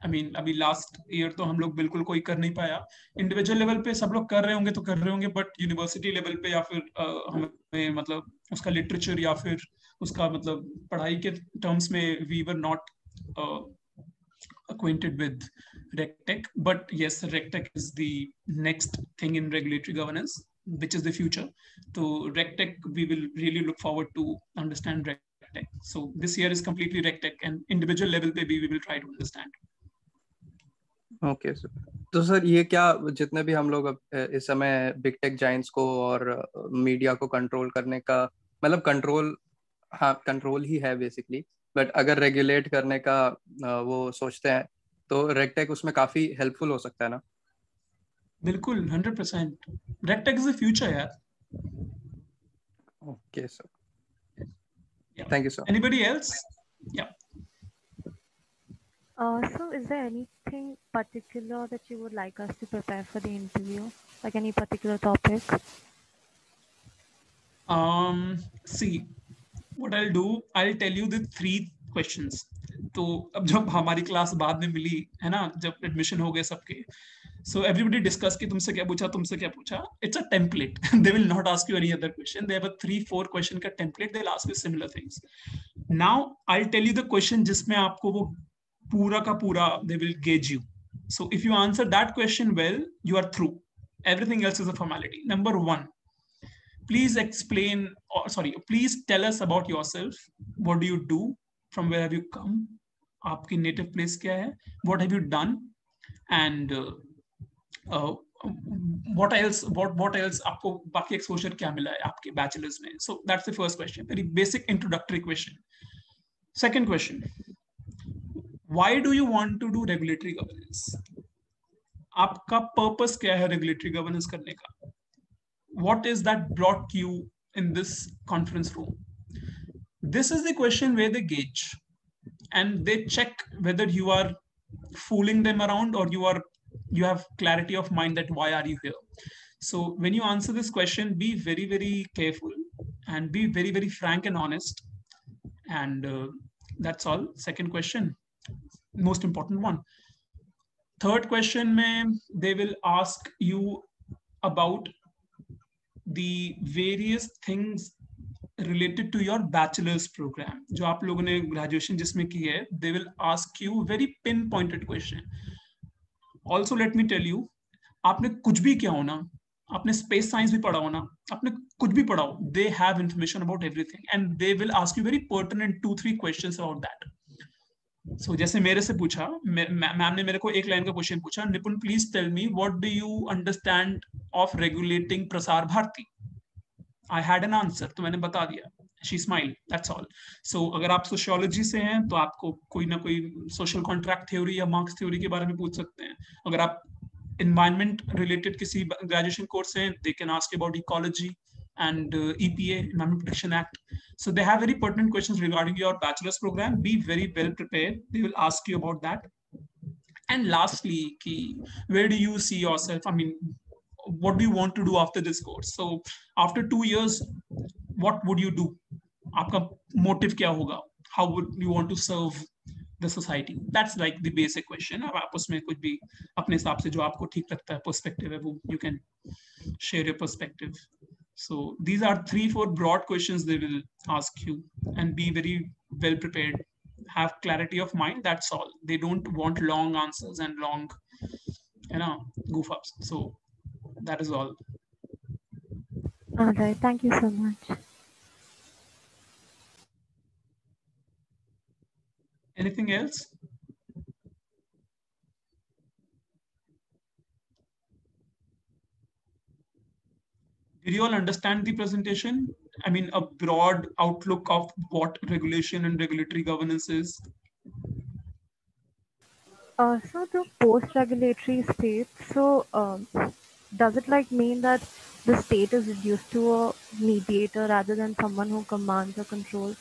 आई मीन अभी लास्ट ईयर तो हम लोग बिल्कुल कोई कर नहीं पाया. इंडिविजुअल लेवल पे सब लोग कर रहे होंगे तो कर रहे होंगे, बट यूनिवर्सिटी लेवल पे या फिर हमें मतलब उसका लिटरेचर या फिर उसका मतलब पढ़ाई के टर्म्स में we were not acquainted with RegTech. But yes, RegTech is the next thing in regulatory governance, which is the future. So RegTech, we will really look forward to understand RegTech. So this year is completely RegTech, and individual level पे भी we will try to understand. Okay sir. तो sir ये क्या, जितने भी हम लोग अब इस समय बिग टेक जाइंट्स को और मीडिया को कंट्रोल करने का, मतलब कंट्रोल, हाँ कंट्रोल ही है बेसिकली, बट अगर रेगुलेट करने का वो सोचते हैं तो रेगटेक उसमें काफी हेल्पफुल हो सकता है ना? बिल्कुल 100%. RegTech is the future, यार. Okay sir, Yeah. Thank you sir. Anybody else? Yeah. So is there anything particular that you would like us to prepare for the interview? Like any particular topic? See, what I'll do, I'll tell you the 3 questions. तो अब जब हमारी class बाद में मिली है ना, जब admission हो गए सबके, so everybody discuss कि तुमसे क्या पूछा, तुमसे क्या पूछा. It's a template. They will not ask you any other question. They have a 3-4 question का template. They'll ask you similar things. Now I'll tell you the question जिसमें आपको वो पूरा का पूरा they will gauge you. So if you answer that question well, you are through. Everything else is a formality. Number 1. Please explain, or sorry, please tell us about yourself. What do you do? From where have you come? आपकी native place क्या है? What have you done? And what else? What else? आपको बाकी exposure क्या मिला है आपके bachelor's में? So that's the first question. Very basic introductory question. Second question. Why do you want to do regulatory governance? आपका purpose क्या है regulatory governance करने का? What is that brought you in this conference room? This is the question where they gauge and they check whether you are fooling them around or you have clarity of mind that why are you here. So when you answer this question, be very, very careful and be very, very frank and honest. And that's all. Second question, most important one. Third question, they will ask you about the various things related to your bachelor's program. जो आप लोगों ने graduation जिसमें की है, they will ask you very pinpointed question. Also let me tell you, आपने कुछ भी किया हो ना, आपने स्पेस साइंस भी पढ़ा हो ना, आपने कुछ भी पढ़ा हो, they have information about everything and they will ask you very pertinent 2-3 questions about that. So जैसे मेरे से पूछा, मैम ने मेरे को एक लाइन का क्वेश्चन पूछा, Nipun please tell me what do you understand of regulating Prasar Bharati. I had an answer, तो मैंने बता दिया। She smile, that's all. So अगर आप सोशियोलॉजी से हैं तो आपको कोई ना कोई सोशल कॉन्ट्रैक्ट थ्योरी या मार्क्स थ्योरी के बारे में पूछ सकते हैं। अगर आप environment related किसी graduation course हैं, they can ask about ecology and EPA, Environment Protection Act. So they have very pertinent questions regarding your bachelor's program. Be very well prepared. They will ask you about that. And lastly, where do you see yourself? I mean, what do you want to do after this course? So after 2 years, what would you do? आपका motive क्या होगा? How would you want to serve the society? That's like the basic question. अब आप उसमें कुछ भी अपने हिसाब से जो आपको ठीक लगता है perspective है, वो you can share your perspective. So these are 3-4 broad questions they will ask you, and be very well prepared. Have clarity of mind. That's all. They don't want long answers and long, goof ups. So that is all. All right. Thank you so much. Anything else? Did you all understand the presentation? I mean, a broad outlook of what regulation and regulatory governance is. So the post-regulatory state, so does it like mean that the state is reduced to a mediator rather than someone who commands or controls?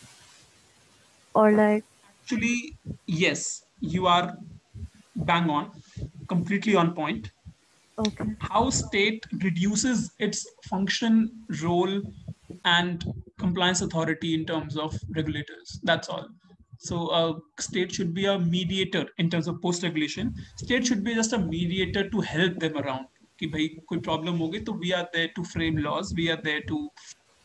Or like... Actually, yes, you are bang on, completely on point. Okay. How state reduces its function, role, and compliance authority in terms of regulators. That's all. So a state should be a mediator in terms of post-regulation. State should be just a mediator to help them around. कि भाई कोई problem होगी तो we are there to frame laws. We are there to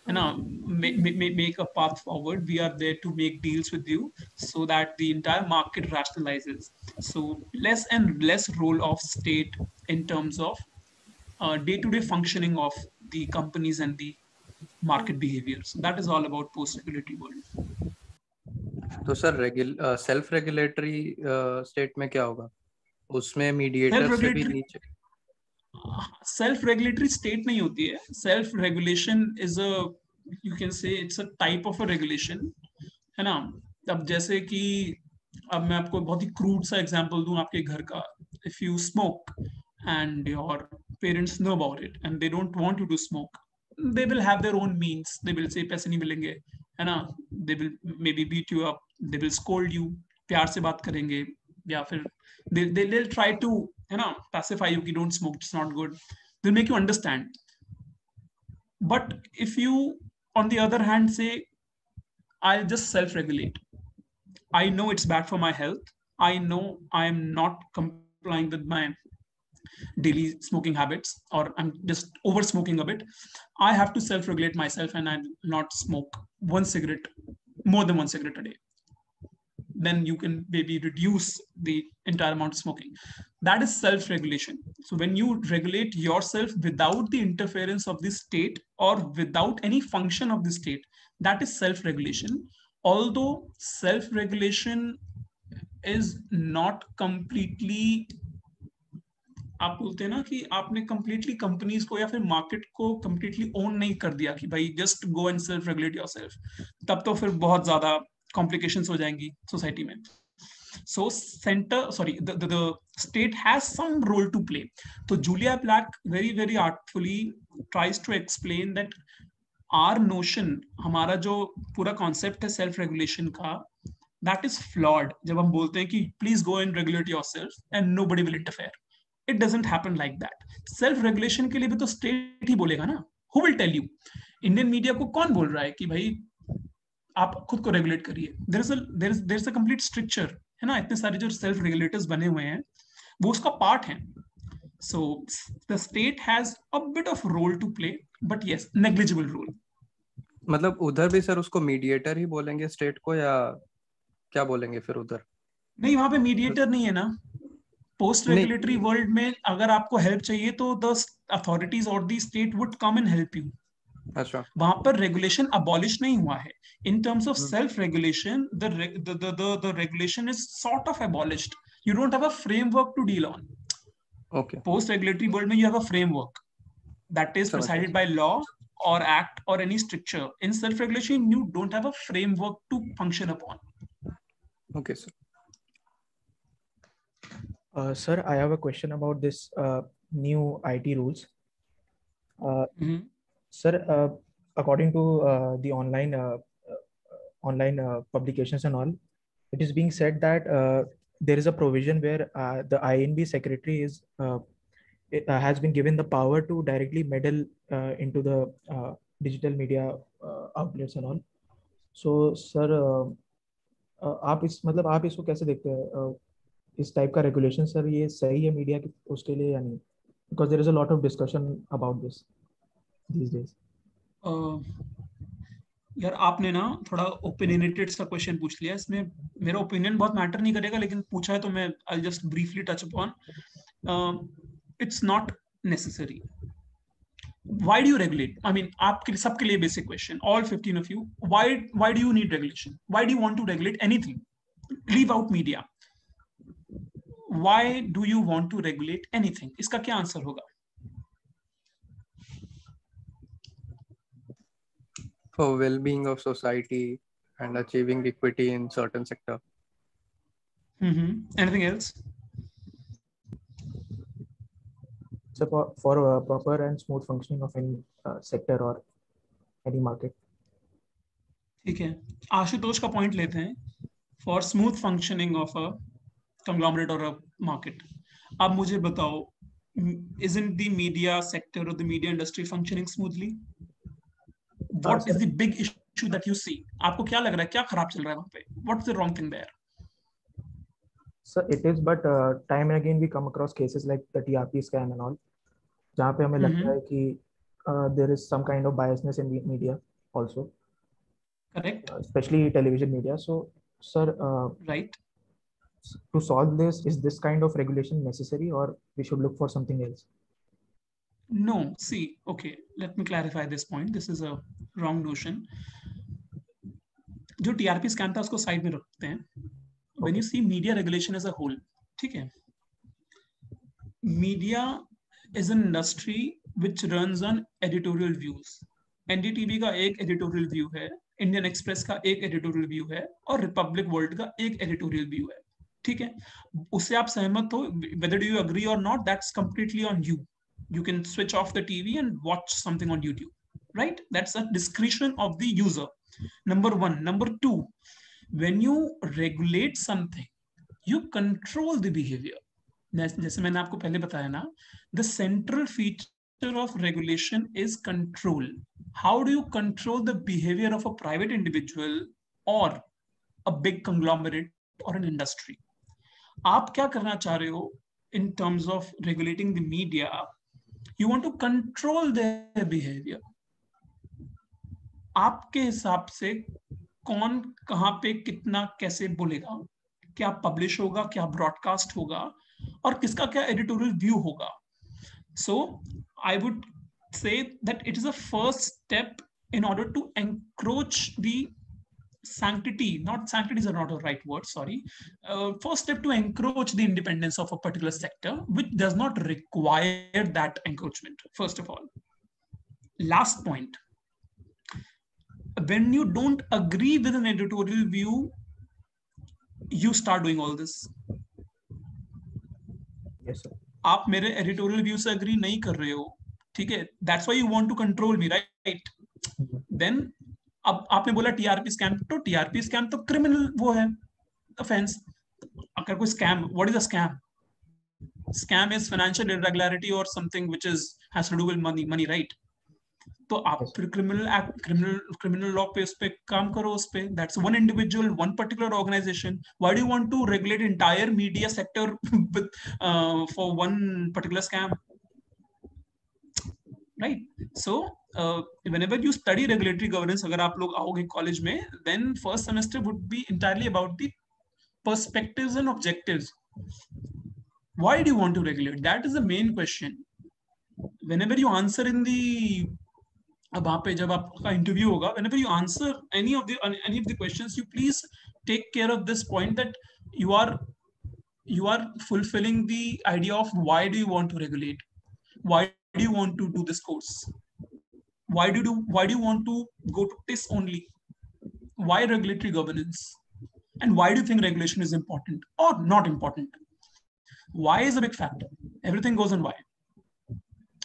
make a path forward. We are there to make deals with you so that the entire market rationalizes. So less and less role of state in terms of day-to-day functioning of the companies and the market behavior. So that is all about post-regulatory world. तो sir self regulatory state में क्या होगा? उसमें mediator से भी नीचे self regulatory state नहीं होती है. Self regulation is a, you can say it's a type of a regulation, है ना. अब जैसे कि अब मैं आपको बहुत ही क्रूड सा एग्जांपल दूं आपके घर का. If you smoke and your parents know about it and they don't want you to smoke, they will have their own means. They will say पैसे नहीं मिलेंगे, है ना. They will maybe beat you up, they will scold you, प्यार से बात करेंगे, या फिर they'll try to, है ना, pacify you कि don't smoke, it's not good. They'll make you understand. But if you on the other hand say I'll just self-regulate, I know it's bad for my health, I know I am not complying with my daily smoking habits, or I'm just over smoking a bit, I have to self-regulate myself and I'll not smoke more than one cigarette a day. Then you can maybe reduce the entire amount of smoking. That is self-regulation. So when you regulate yourself without the interference of the state or without any function of the state, that is self-regulation. Although self-regulation is not completely, आप बोलते हैं ना कि आपने completely companies को या फिर market को कंप्लीटली ओन नहीं कर दिया कि भाई just go and self regulate yourself, तब तो फिर बहुत ज्यादा कॉम्प्लिकेशंस हो जाएंगी सोसाइटी में. So the state has some role to play. तो Julia Black very very artfully tries to explain that our notion, हमारा जो पूरा कॉन्सेप्ट है सेल्फ रेगुलेशन का, दैट इज फ्लॉड. जब हम बोलते हैं कि please go and regulate yourself and nobody will interfere, it doesn't happen like that. Self regulation के लिए भी तो स्टेट ही बोलेगा ना. Who will tell you? Indian media को कौन बोल रहा है कि भाई आप खुद को रेगुलेट करिए? there is a complete stricture, है ना. इतने सारे जो सेल्फ रेगुलेटर्स बने हुए हैं वो उसका पार्ट है. So the state has a bit of role to play, but yes, negligible role. मतलब उधर भी सर उसको मीडिएटर ही बोलेंगे स्टेट को, या क्या बोलेंगे फिर उधर? नहीं, वहां पे मीडिएटर नहीं है ना. पोस्ट रेगुलेटरी वर्ल्ड में अगर आपको हेल्प चाहिए तो the authorities or the state would come and help you. अच्छा वहां पर रेगुलेशन अबॉलिश नहीं हुआ है. In terms of self-regulation, the regulation is sort of abolished. You don't have a framework to deal on. okay Post-regulatory world में you have a framework that is समझ presided by law or act or any stricture. In self-regulation, you don't have a framework to function upon. okay sir. Sir, I have a question about this new IT rules. Sir, according to the online publications and all, it is being said that there is a provision where the INB secretary has been given the power to directly meddle into the digital media outlets and all. So, sir, आप इसको कैसे देखते हैं? इस type का regulation sir ये सही है मीडिया के उसके लिए या नहीं? Because there is a lot of discussion about this these days. यार आपने ना थोड़ा ओपिनियनेटेड सा क्वेश्चन पूछ लिया. इसमें मेरा ओपिनियन बहुत मैटर नहीं करेगा, लेकिन पूछा है तो मैं I just briefly touch upon. It's not necessary. Why do you regulate? I mean, आपके सबके लिए basic question, all 15 of you. Why do you need regulation? Why do you want to regulate anything? Leave out media. Why do you want to regulate anything? इसका क्या answer होगा? For well-being of society and achieving equity in certain sector. Anything else? So for proper and smooth functioning of any sector or any market. ठीक है, आशुतोष का point लेते हैं. For smooth functioning of a conglomerate or a market. अब मुझे बताओ, isn't the media sector or the media industry functioning smoothly? What is the big issue that you see? आपको क्या लग रहा है, क्या खराब चल रहा है वहाँ पे? What's the wrong thing there? So it is, but time and again we come across cases like the TRP scam and all, जहाँ पे हमें लगता है कि there is some kind of biasness in the media also. Correct. Especially television media. So, sir, right. To solve this, is this kind of regulation necessary, or we should look for something else? No, see, okay, let me clarify this point. This is a wrong notion. जो TRP scam था उसको side में रखते हैं. When you see media regulation as a whole, ठीक है, media is an industry which runs on editorial views. NDTV का एक editorial view है, Indian Express का एक editorial view है, और Republic World का एक editorial view है. ठीक है, उससे आप सहमत हो? Whether do you agree or not, that's completely on you. You can switch off the TV and watch something on YouTube, right? That's a discretion of the user. Number one. Number two, when you regulate something, you control the behavior. जैसे मैंने आपको पहले बताया ना, the central feature of regulation is control. How do you control the behavior of a private individual or a big conglomerate or an industry? आप क्या करना चाह रहे हो in terms of regulating the media? You want to control their behavior. आपके हिसाब से कौन कहाँ पे कितना कैसे बोलेगा, क्या पब्लिश होगा, क्या ब्रॉडकास्ट होगा, और किसका क्या एडिटोरियल व्यू होगा. So I would say that it is a first step in order to encroach the sanctity, not sanctities are not a right word, sorry. First step to encroach the independence of a particular sector, which does not require that encroachment, first of all. Last point, when you don't agree with an editorial view, you start doing all this. Yes, sir. आप मेरे editorial view से agree नहीं कर रहे हो, ठीक है, that's why you want to control me, right? Then अब आपने बोला टीआरपी स्कैम, तो टीआरपी स्कैम तो क्रिमिनल वो है, ऑफेंस. अगर कोई scam, what is a scam? Scam is financial irregularity और something which is has to do with money, right? तो आप फिर क्रिमिनल लॉ पे उस पे काम करो, उस पे. That's one individual, one particular organisation. Why do you want to regulate entire media sector for one particular scam, right? So whenever you study regulatory governance, अगर आप लोग आओगे कॉलेज में, then first semester would be entirely about the perspectives and objectives. Why do you want to regulate? That is the main question. whenever you answer in the वहाँ पे जब आपका interview होगा, whenever you answer any of the questions, you please take care of this point that you are fulfilling the idea of why do you want to regulate, why do you want to do this course, why do you want to go to TIS only, why regulatory governance, and why do you think regulation is important or not important. Why is a big factor. Everything goes on why.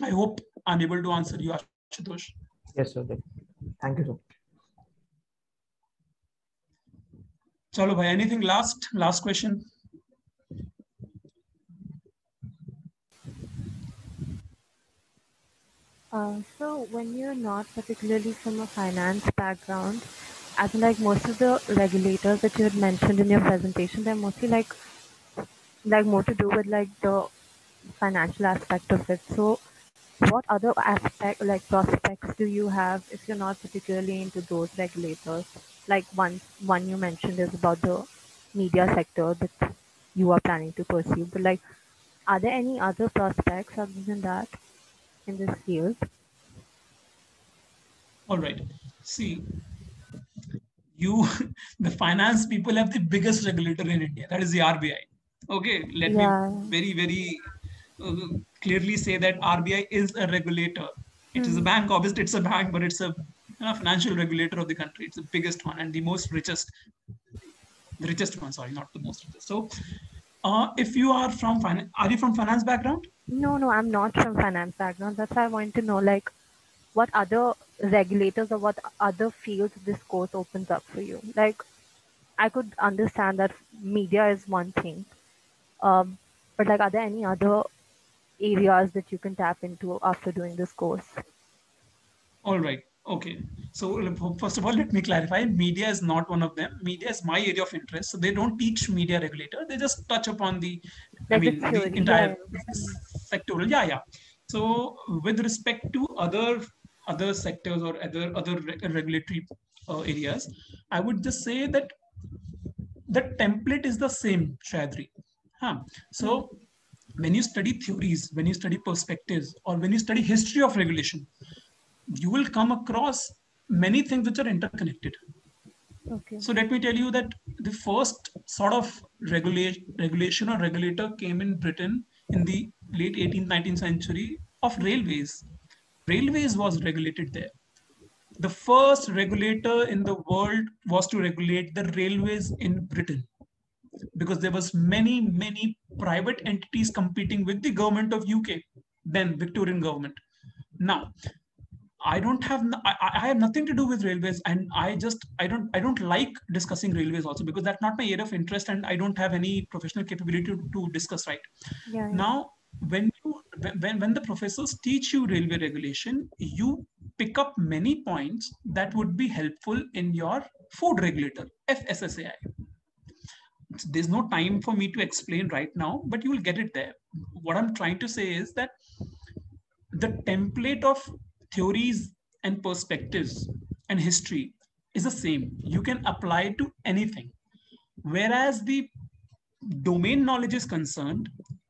I hope I'm able to answer you, Ashutosh. Yes, sir. Thank you, sir. Chalo bhai, anything last question? So when you're not particularly from a finance background, as in like most of the regulators that you had mentioned in your presentation, they're mostly like more to do with like the financial aspect of it. So what other aspect, like prospects do you have if you're not particularly into those regulators? Like one you mentioned is about the media sector that you are planning to pursue, but like, are there any other prospects other than that in this field? All right. See, the finance people have the biggest regulator in India. That is the RBI. Okay, let me very, very clearly say that RBI is a regulator. It is a bank. Obviously, it's a bank, but it's a financial regulator of the country. It's the biggest one and the richest one. Sorry, not the most richest. So, if you are from finance, are you from finance background? No, I'm not from finance background. That's why I want to know, like, what other regulators or what other fields this course opens up for you. Like, I could understand that media is one thing, but like, are there any other areas that you can tap into after doing this course? All right. Okay. So first of all, let me clarify. Media is not one of them. Media is my area of interest. So they don't teach media regulator. They just touch upon the entire sectoral. Yeah. So with respect to other sectors or other regulatory areas, I would just say that the template is the same, Shadri. So when you study theories, when you study perspectives, or when you study history of regulation, you will come across many things which are interconnected. Okay. So let me tell you that the first sort of regulation or regulator came in Britain in the late 18th, 19th century of railways. Railways was regulated there. The first regulator in the world was to regulate the railways in Britain, because there was many private entities competing with the government of UK, then Victorian government. Now, I have nothing to do with railways, and I don't like discussing railways also, because that's not my area of interest, and I don't have any professional capability to discuss. Right. Now, when the professors teach you railway regulation, you pick up many points that would be helpful in your food regulator, FSSAI. There's no time for me to explain right now, but you will get it there. What I'm trying to say is that the template of theories and perspectives and history is the same. You can apply it to anything. Whereas the domain knowledge is concerned,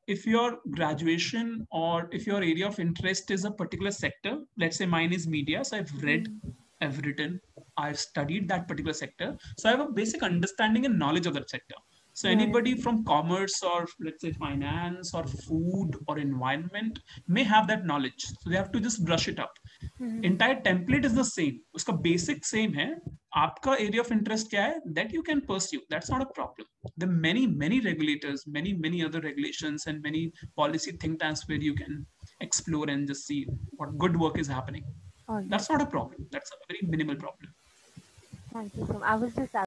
if your graduation or if your area of interest is a particular sector, let's say mine is media, so I've read, I've written, I've studied that particular sector, so I have a basic understanding and knowledge of that sector. So anybody from commerce or let's say finance or food or environment may have that knowledge. So they have to just brush it up. Entire template is the same. Uska basic same hai. Aapka area of interest kya hai? That you can pursue. That's not a problem. There are many regulators, many other regulations and many policy think tanks where you can explore and just see what good work is happening. That's not a problem. That's a very minimal problem. Thank you so much. I was just